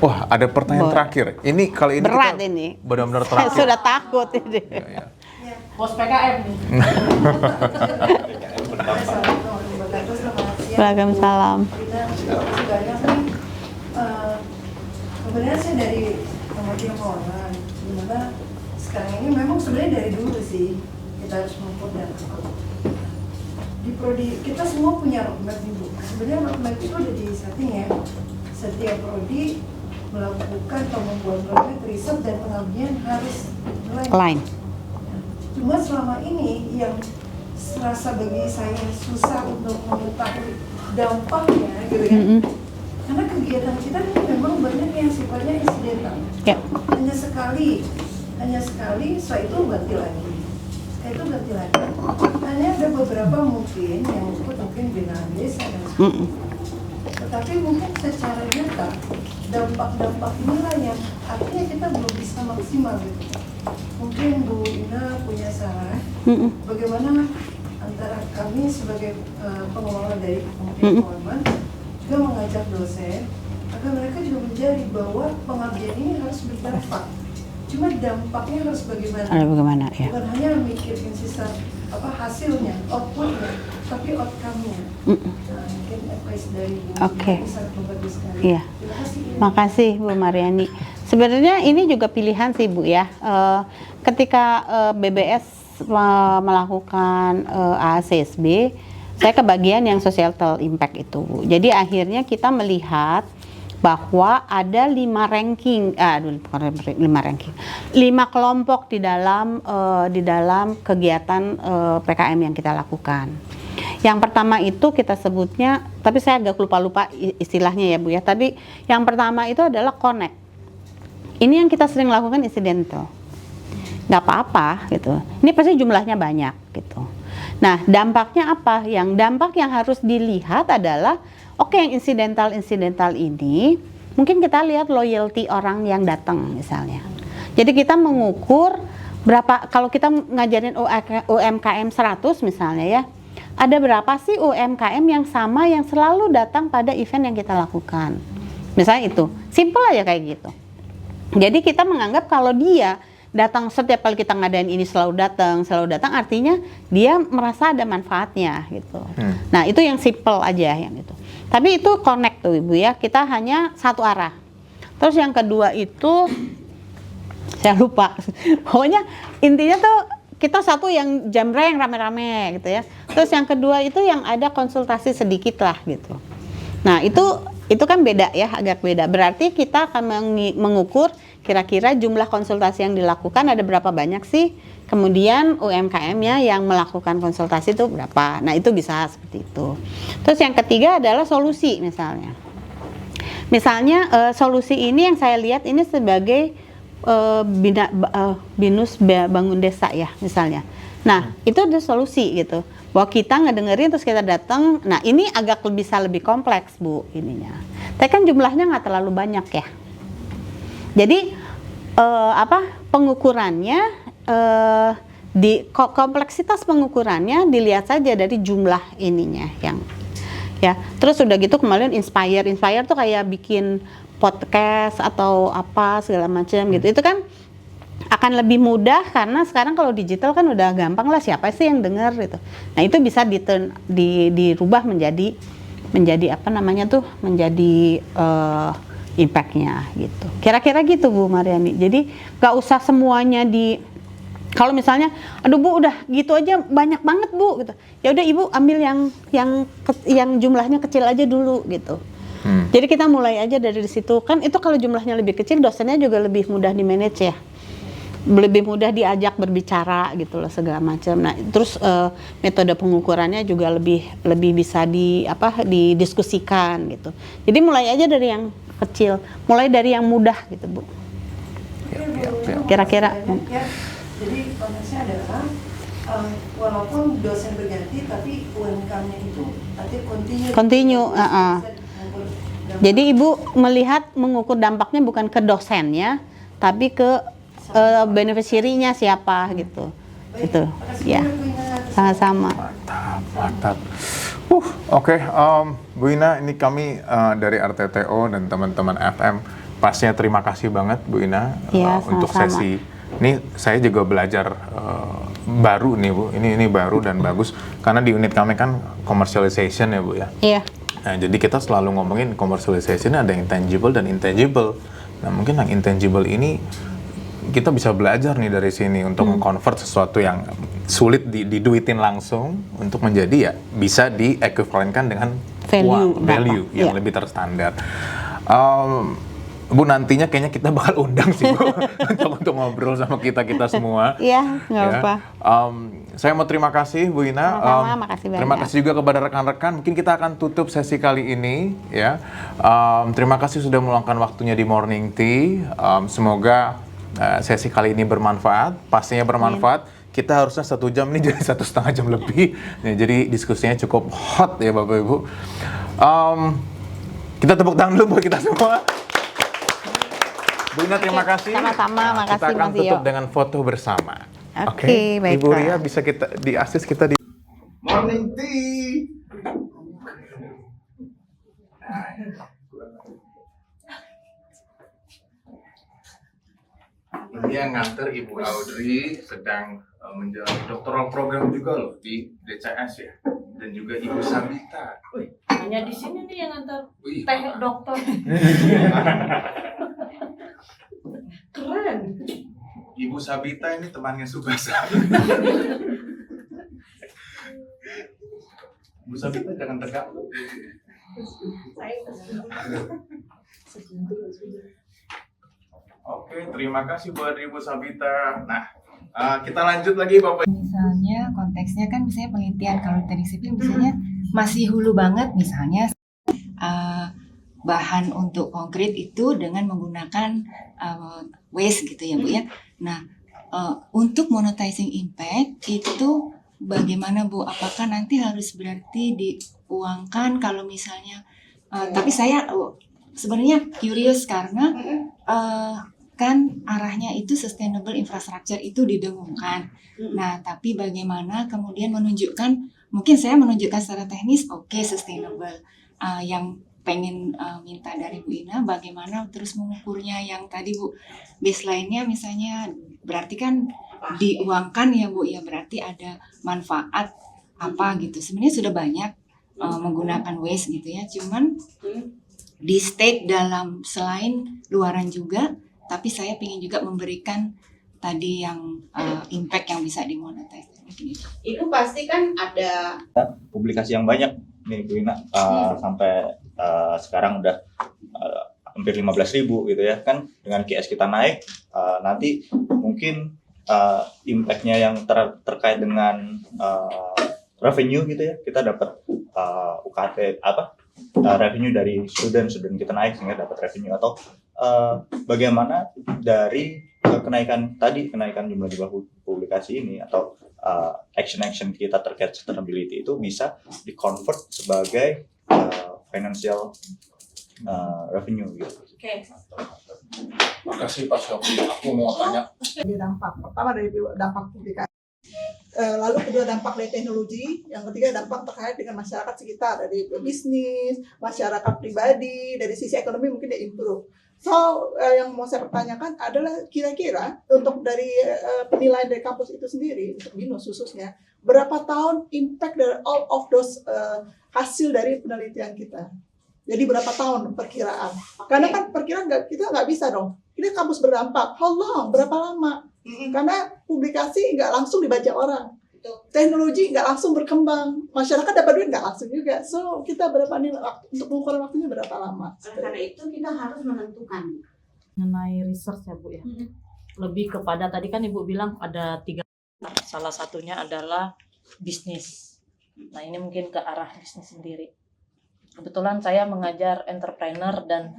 wah ada pertanyaan terakhir. Ini kali ini berat kita ini. benar-benar Saya terakhir. sudah takut ini. Ya. Bos PKM nih. Waalaikumsalam. Banyak nih, sebenarnya sih dari pengalaman dimana sekarang ini memang sebenarnya dari dulu sih kita harus mengukur dan di prodi kita semua punya roadmap ibu. Sebenarnya roadmap itu udah di setting ya. Setiap prodi melakukan atau membuat roadmap riset dan pengabdian harus Lain. Cuma selama ini yang serasa bagi saya susah untuk mengetahui dampaknya gitu kan. Karena kegiatan kita ini memang banyak yang sifatnya insidental. Ya. Hanya sekali setelah itu ganti lagi. Hanya ada beberapa mungkin yang mungkin binaan desa dan sebagainya. Tetapi mungkin secara nyata dampak inilah yang artinya kita belum bisa maksimal gitu. Mungkin Bu Ina punya saran bagaimana antara kami sebagai pengelola dari Kementerian Keuangan juga mengajak dosen agar mereka juga mencari bahwa pengabdian ini harus berdampak. Cuma dampaknya harus bagaimana? Bagaimana ya? Bukan hanya mikirin sisa hasilnya, outputnya, tapi outcome-nya. Nah, mungkin advice dari Bu Oke. Ina sangat membantu sekali. Iya. Terima kasih. Makasih Bu Mariani. Sebenarnya ini juga pilihan sih Bu ya. Ketika BBS melakukan AACSB, saya kebagian yang societal impact itu Bu. Jadi akhirnya kita melihat bahwa ada 5 kelompok di dalam kegiatan PKM yang kita lakukan. Yang pertama itu kita sebutnya, tapi saya agak lupa istilahnya ya Bu ya. Tapi yang pertama itu adalah connect. Ini yang kita sering lakukan incidental. Nggak apa-apa gitu. Ini pasti jumlahnya banyak gitu. Nah, dampaknya apa? Dampak yang harus dilihat adalah yang incidental ini mungkin kita lihat loyalty orang yang datang misalnya. Jadi kita mengukur berapa, kalau kita ngajarin UMKM 100 misalnya ya, ada berapa sih UMKM yang sama yang selalu datang pada event yang kita lakukan. Misalnya itu, simple aja kayak gitu. Jadi kita menganggap kalau dia datang setiap kali kita ngadain ini selalu datang artinya dia merasa ada manfaatnya gitu. Nah itu yang simple aja yang itu. Tapi itu connect tuh Ibu ya, kita hanya satu arah. Terus yang kedua itu saya lupa. Pokoknya intinya tuh kita satu yang jamre yang rame-rame gitu ya. Terus yang kedua itu yang ada konsultasi sedikit lah gitu. Nah itu kan beda ya, agak beda. Berarti kita akan mengukur kira-kira jumlah konsultasi yang dilakukan ada berapa banyak sih, kemudian UMKM-nya yang melakukan konsultasi itu berapa. Nah itu bisa seperti itu. Terus yang ketiga adalah solusi misalnya. Misalnya solusi ini yang saya lihat ini sebagai binus bangun desa ya misalnya. Nah itu ada solusi gitu. Bahwa kita ngedengerin terus kita datang. Nah ini agak bisa lebih kompleks Bu ininya. Tapi kan jumlahnya nggak terlalu banyak ya. Jadi pengukurannya di kompleksitas pengukurannya dilihat saja dari jumlah ininya yang ya. Terus udah gitu kemarin inspire tuh kayak bikin podcast atau apa segala macam gitu. Itu kan akan lebih mudah karena sekarang kalau digital kan udah gampang lah siapa sih yang dengar gitu. Nah itu bisa dirubah menjadi apa namanya tuh menjadi impact-nya gitu. Kira-kira gitu Bu Mariani. Jadi nggak usah semuanya kalau misalnya aduh Bu udah gitu aja banyak banget Bu gitu. Ya udah Ibu ambil yang jumlahnya kecil aja dulu gitu. Jadi kita mulai aja dari situ. Kan itu kalau jumlahnya lebih kecil dosennya juga lebih mudah di-manage ya. Lebih mudah diajak berbicara gitu loh segala macam. Nah, terus metode pengukurannya juga lebih bisa didiskusikan gitu. Jadi mulai aja dari yang kecil, mulai dari yang mudah gitu Bu. Kira-kira. Jadi konteksnya adalah walaupun dosen berganti tapi UMKM-nya itu nanti continue. Jadi Ibu melihat mengukur dampaknya bukan ke dosennya, tapi ke beneficiary-nya siapa gitu. Gitu. Ya. Sama-sama. Mantap. Oke, Bu Ina, ini kami dari RTTO dan teman-teman FM pastinya terima kasih banget Bu Ina untuk sesi ini. Saya juga belajar baru nih Bu. Ini baru dan bagus karena di unit kami kan commercialization ya Bu ya. Iya. Nah, jadi kita selalu ngomongin commercialization ada yang tangible dan intangible. Nah, mungkin yang intangible ini kita bisa belajar nih dari sini untuk meng-convert sesuatu yang sulit diduitin langsung untuk menjadi ya bisa di-equivalentkan dengan value yang lebih terstandar. Bu, nantinya kayaknya kita bakal undang sih Bu untuk ngobrol sama kita semua. Iya, nggak apa. Saya mau terima kasih Bu Ina. Makasih banyak. Terima kasih juga kepada rekan-rekan. Mungkin kita akan tutup sesi kali ini ya. Terima kasih sudah meluangkan waktunya di Morning Tea. Semoga sesi kali ini bermanfaat. Pastinya bermanfaat. Kita harusnya 1 jam nih jadi 1,5 jam lebih. Nah, jadi diskusinya cukup hot ya Bapak Ibu. Kita tepuk tangan dulu buat kita semua. Bu Ina, terima kasih. Sama-sama, makasih Kita akan Mas tutup Iyo. dengan foto bersama. Oke, baiklah. Ibu Ria bisa kita di-assist kita di Morning Tea. Ini yang nganter Ibu Audrey sedang menjalani doktoral program juga loh di DCS ya, dan juga Ibu Sabita. Hanya di sini nih yang antar teh dokter. Keren. Ibu Sabita ini temannya Subasa. Ibu Sabita jangan tegak. Oke, terima kasih buat Ibu Sabita. Nah, kita lanjut lagi Bapak. Misalnya konteksnya kan misalnya penelitian kalau teknik sipil misalnya masih hulu banget misalnya bahan untuk konkret itu dengan menggunakan waste gitu ya Bu ya. Nah untuk monetizing impact itu bagaimana Bu? Apakah nanti harus berarti diuangkan kalau misalnya tapi saya sebenarnya curious karena kan arahnya itu sustainable infrastructure itu didengungkan. Nah, tapi bagaimana kemudian menunjukkan, mungkin saya menunjukkan secara teknis, oke, sustainable. Yang pengen minta dari Bu Ina bagaimana terus mengukurnya yang tadi Bu, baseline-nya misalnya berarti kan diuangkan ya Bu ya, berarti ada manfaat apa gitu. Sebenarnya sudah banyak menggunakan waste gitu ya, cuman di state dalam selain luaran juga, tapi saya ingin juga memberikan tadi yang impact yang bisa dimonetize. Itu pasti kan ada Publikasi yang banyak nih Bu Ina, sampai sekarang udah hampir 15.000 gitu ya kan. Dengan QS kita naik, nanti mungkin impact-nya yang terkait dengan revenue gitu ya, kita dapat UKT revenue dari student kita naik sehingga dapat revenue, atau bagaimana dari kenaikan jumlah publikasi ini atau action kita terkait sustainability itu bisa di-convert sebagai financial revenue gitu. Terima kasih Pak Sofi. Aku mau tanya. Dari dampak pertama dari dampak publikasi, lalu kedua dampak dari teknologi, yang ketiga dampak terkait dengan masyarakat sekitar, dari bisnis, masyarakat pribadi, dari sisi ekonomi mungkin dia improve. So yang mau saya pertanyakan adalah kira-kira untuk dari penilaian dari kampus itu sendiri, untuk BINUS khususnya, berapa tahun impact dari all of those hasil dari penelitian kita? Jadi berapa tahun perkiraan? Karena kan perkiraan kita nggak bisa dong. Ini kampus berdampak, how long? Berapa lama? Karena publikasi nggak langsung dibaca orang. Teknologi nggak langsung berkembang. Masyarakat dapat duit nggak langsung juga. So, kita berapa nih untuk pengukuran waktunya berapa lama? karena itu kita harus menentukan. Mengenai research ya Bu ya. Lebih kepada tadi kan Ibu bilang ada 3, salah satunya adalah bisnis. Nah ini mungkin ke arah bisnis sendiri. Kebetulan saya mengajar entrepreneur dan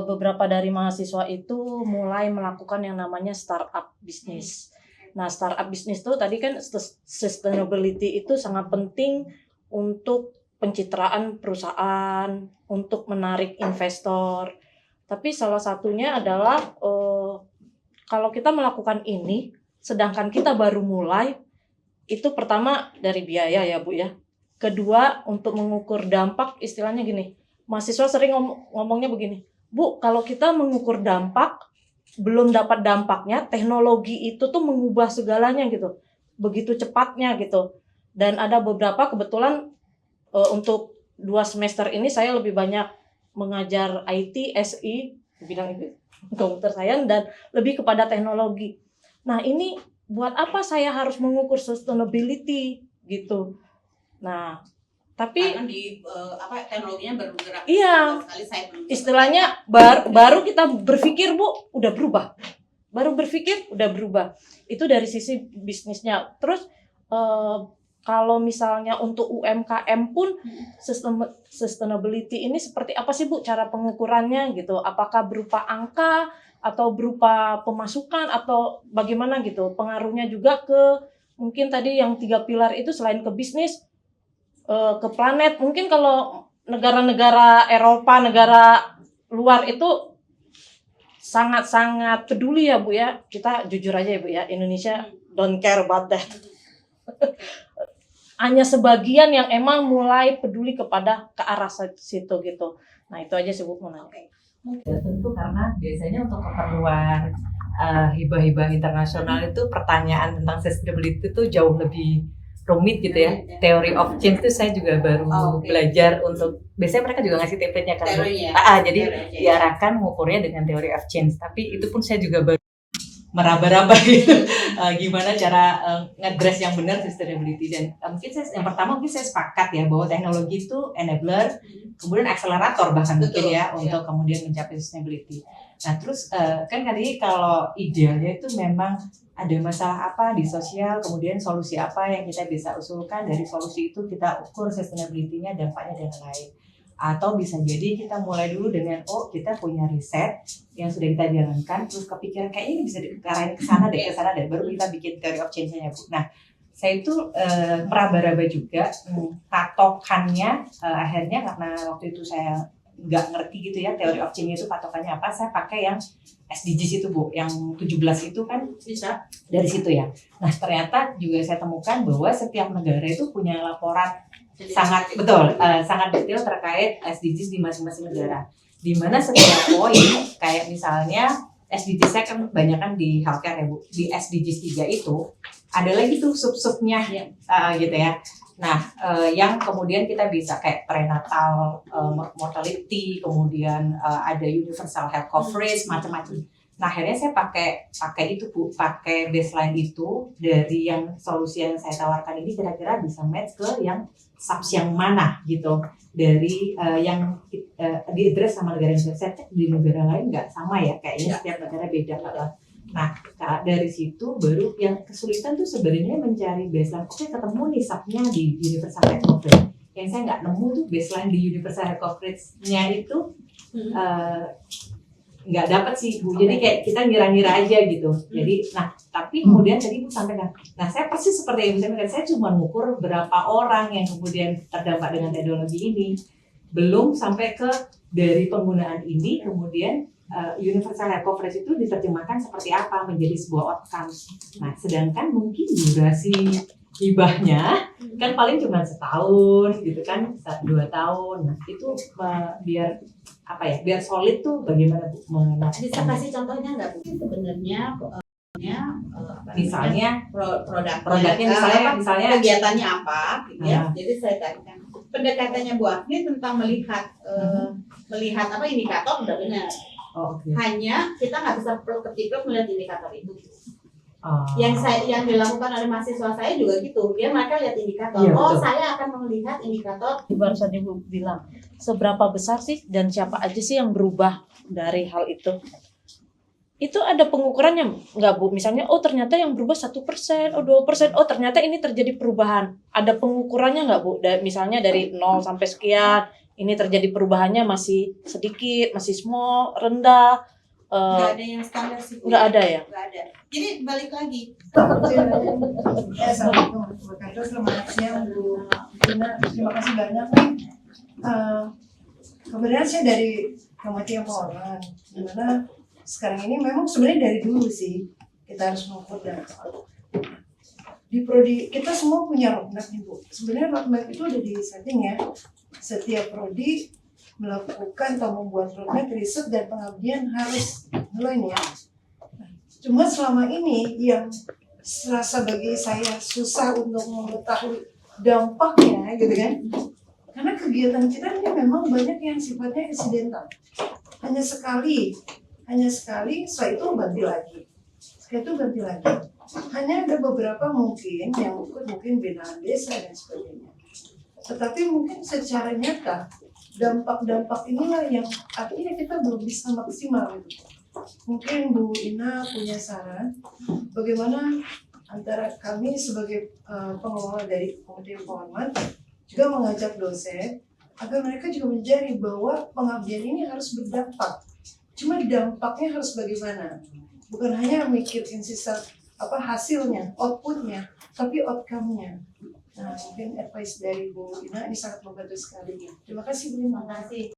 beberapa dari mahasiswa itu mulai melakukan yang namanya startup bisnis. Nah startup bisnis itu tadi kan sustainability itu sangat penting untuk pencitraan perusahaan, untuk menarik investor. Tapi salah satunya adalah kalau kita melakukan ini, sedangkan kita baru mulai, itu pertama dari biaya ya Bu ya. Kedua untuk mengukur dampak, istilahnya gini, mahasiswa sering ngomongnya begini, Bu kalau kita mengukur dampak, belum dapat dampaknya, teknologi itu tuh mengubah segalanya gitu, begitu cepatnya gitu. Dan ada beberapa kebetulan untuk 2 semester ini saya lebih banyak mengajar IT, SI, bidang itu, komputer science, dan lebih kepada teknologi. Nah ini buat apa saya harus mengukur sustainability gitu. Nah tapi Karena teknologinya baru bergerak. iya, Sekali saya belum istilahnya baru kita berpikir Bu, udah berubah. Baru berpikir udah berubah. Itu dari sisi bisnisnya. Terus kalau misalnya untuk UMKM pun sustainability ini seperti apa sih Bu cara pengukurannya gitu? Apakah berupa angka atau berupa pemasukan atau bagaimana gitu? Pengaruhnya juga ke mungkin tadi yang 3 pilar itu selain ke bisnis, ke planet. Mungkin kalau negara-negara Eropa, negara luar itu sangat-sangat peduli ya Bu ya. Kita jujur aja ya Bu ya, Indonesia don't care about that. Hanya sebagian yang emang mulai peduli ke arah situ gitu. Nah itu aja sih Bu mau nanya. Ya, tentu karena biasanya untuk keperluan hibah-hibah internasional itu pertanyaan tentang sustainability itu jauh lebih rumit gitu ya. Theory of change itu saya juga baru belajar untuk, biasanya mereka juga ngasih template-nya kan. Jadi diarahkan mengukurnya dengan theory of change. Tapi itu pun saya juga baru meraba-raba gitu. Gimana cara ngedress yang benar sustainability. Dan mungkin yang pertama mungkin saya sepakat ya bahwa teknologi itu enabler, kemudian akselerator bahkan mungkin ya untuk kemudian mencapai sustainability. Nah terus kan tadi kalau idealnya itu memang ada masalah apa di sosial, kemudian solusi apa yang kita bisa usulkan, dari solusi itu kita ukur sustainability-nya, dampaknya dan lain. Atau bisa jadi kita mulai dulu dengan kita punya riset yang sudah kita jalankan, terus kepikiran kayak ini bisa diarahin ke sana deh, baru kita bikin theory of change-nya Bu. Nah saya itu meraba-raba juga patokannya, akhirnya karena waktu itu saya nggak ngerti gitu ya teori of change itu patokannya apa, saya pakai yang SDGs itu Bu, yang 17 itu kan bisa dari situ ya. Nah ternyata juga saya temukan bahwa setiap negara itu punya laporan sangat betul, sangat detail terkait SDGs di masing-masing negara. Di mana setiap poin, kayak misalnya SDGs saya kan banyak kan di healthcare ya Bu. Di SDGs 3 itu ada lagi tuh sub-subnya gitu ya. Nah, yang kemudian kita bisa kayak prenatal mortality, kemudian ada universal health coverage, macam-macam. Nah, akhirnya saya pakai itu Bu, pakai baseline itu dari yang solusi yang saya tawarkan ini kira-kira bisa match ke yang subs yang mana gitu. Dari yang diadres sama negara yang saya cek di negara lain nggak sama ya, kayaknya setiap negara beda. Nah, dari situ baru yang kesulitan tuh sebenarnya mencari baseline. Oke, ketemu nih subnya di universal health coverage. Yang saya nggak nemu tuh baseline di universal health coverage-nya itu nggak dapat sih Bu, jadi kayak kita ngira-ngira aja gitu. Jadi, nah tapi kemudian tadi Bu sampaikan, nah saya persis seperti yang Bu sampaikan, saya cuma mengukur berapa orang yang kemudian terdampak dengan teknologi ini, belum sampai ke dari penggunaan ini kemudian universal health coverage itu diterjemahkan seperti apa menjadi sebuah outcome. Nah sedangkan mungkin durasi hibahnya kan paling cuma setahun gitu kan, 1-2 tahun. Nah itu biar apa ya, biar solid tuh bagaimana Bu mengenai. Bisa kasih contohnya nggak Bu? Sebenarnya misalnya produknya misalnya kegiatannya apa gitu ya. Jadi saya tarikan pendekatannya Bu Afni tentang melihat melihat apa indikator udah benar. Hanya kita nggak bisa ketiplok melihat indikator itu. Yang dilakukan oleh mahasiswa saya juga gitu, dia mereka lihat indikator. Betul. Saya akan melihat indikator. Barusan Ibu bilang seberapa besar sih dan siapa aja sih yang berubah dari hal itu? Itu ada pengukurannya nggak Bu? Misalnya, oh ternyata yang berubah 1%, oh 2%, oh ternyata ini terjadi perubahan. Ada pengukurannya nggak Bu? Misalnya dari 0 sampai sekian, ini terjadi perubahannya masih sedikit, masih small, rendah. Nggak ada yang standar sih. Nggak ada ya? Nggak ada. Jadi balik lagi. Assalamualaikum warahmatullahi wabarakatuh. Selamat siang Bu Dina. Terima kasih banyak nih. Kebetulan saya dari Kementerian Keuangan, dimana sekarang ini memang sebenarnya dari dulu sih kita harus mengukur data. Di prodi kita semua punya roadmap nih Bu. Sebenarnya roadmap itu udah di setting ya. Setiap prodi melakukan atau membuat roadmap riset dan pengabdian harus mulai ya. Cuma selama ini yang serasa bagi saya susah untuk mengetahui dampaknya gitu kan. Karena kegiatan kita ini memang banyak yang sifatnya insidental. Hanya sekali, setelah itu ganti lagi. Hanya ada beberapa mungkin yang mungkin binaan desa dan sebagainya. Tetapi mungkin secara nyata dampak-dampak inilah yang artinya kita belum bisa maksimal. Mungkin Bu Ina punya saran bagaimana antara kami sebagai pengelola dari Kementerian Keuangan juga mengajak dosen agar mereka juga mencari bahwa pengabdian ini harus berdampak. Cuma dampaknya harus bagaimana? Bukan hanya mikirin sisa hasilnya, outputnya, tapi outcome-nya. Nah, mungkin advice dari Bu Ina ini sangat membantu sekali. Terima kasih Bu Ina. Terima kasih.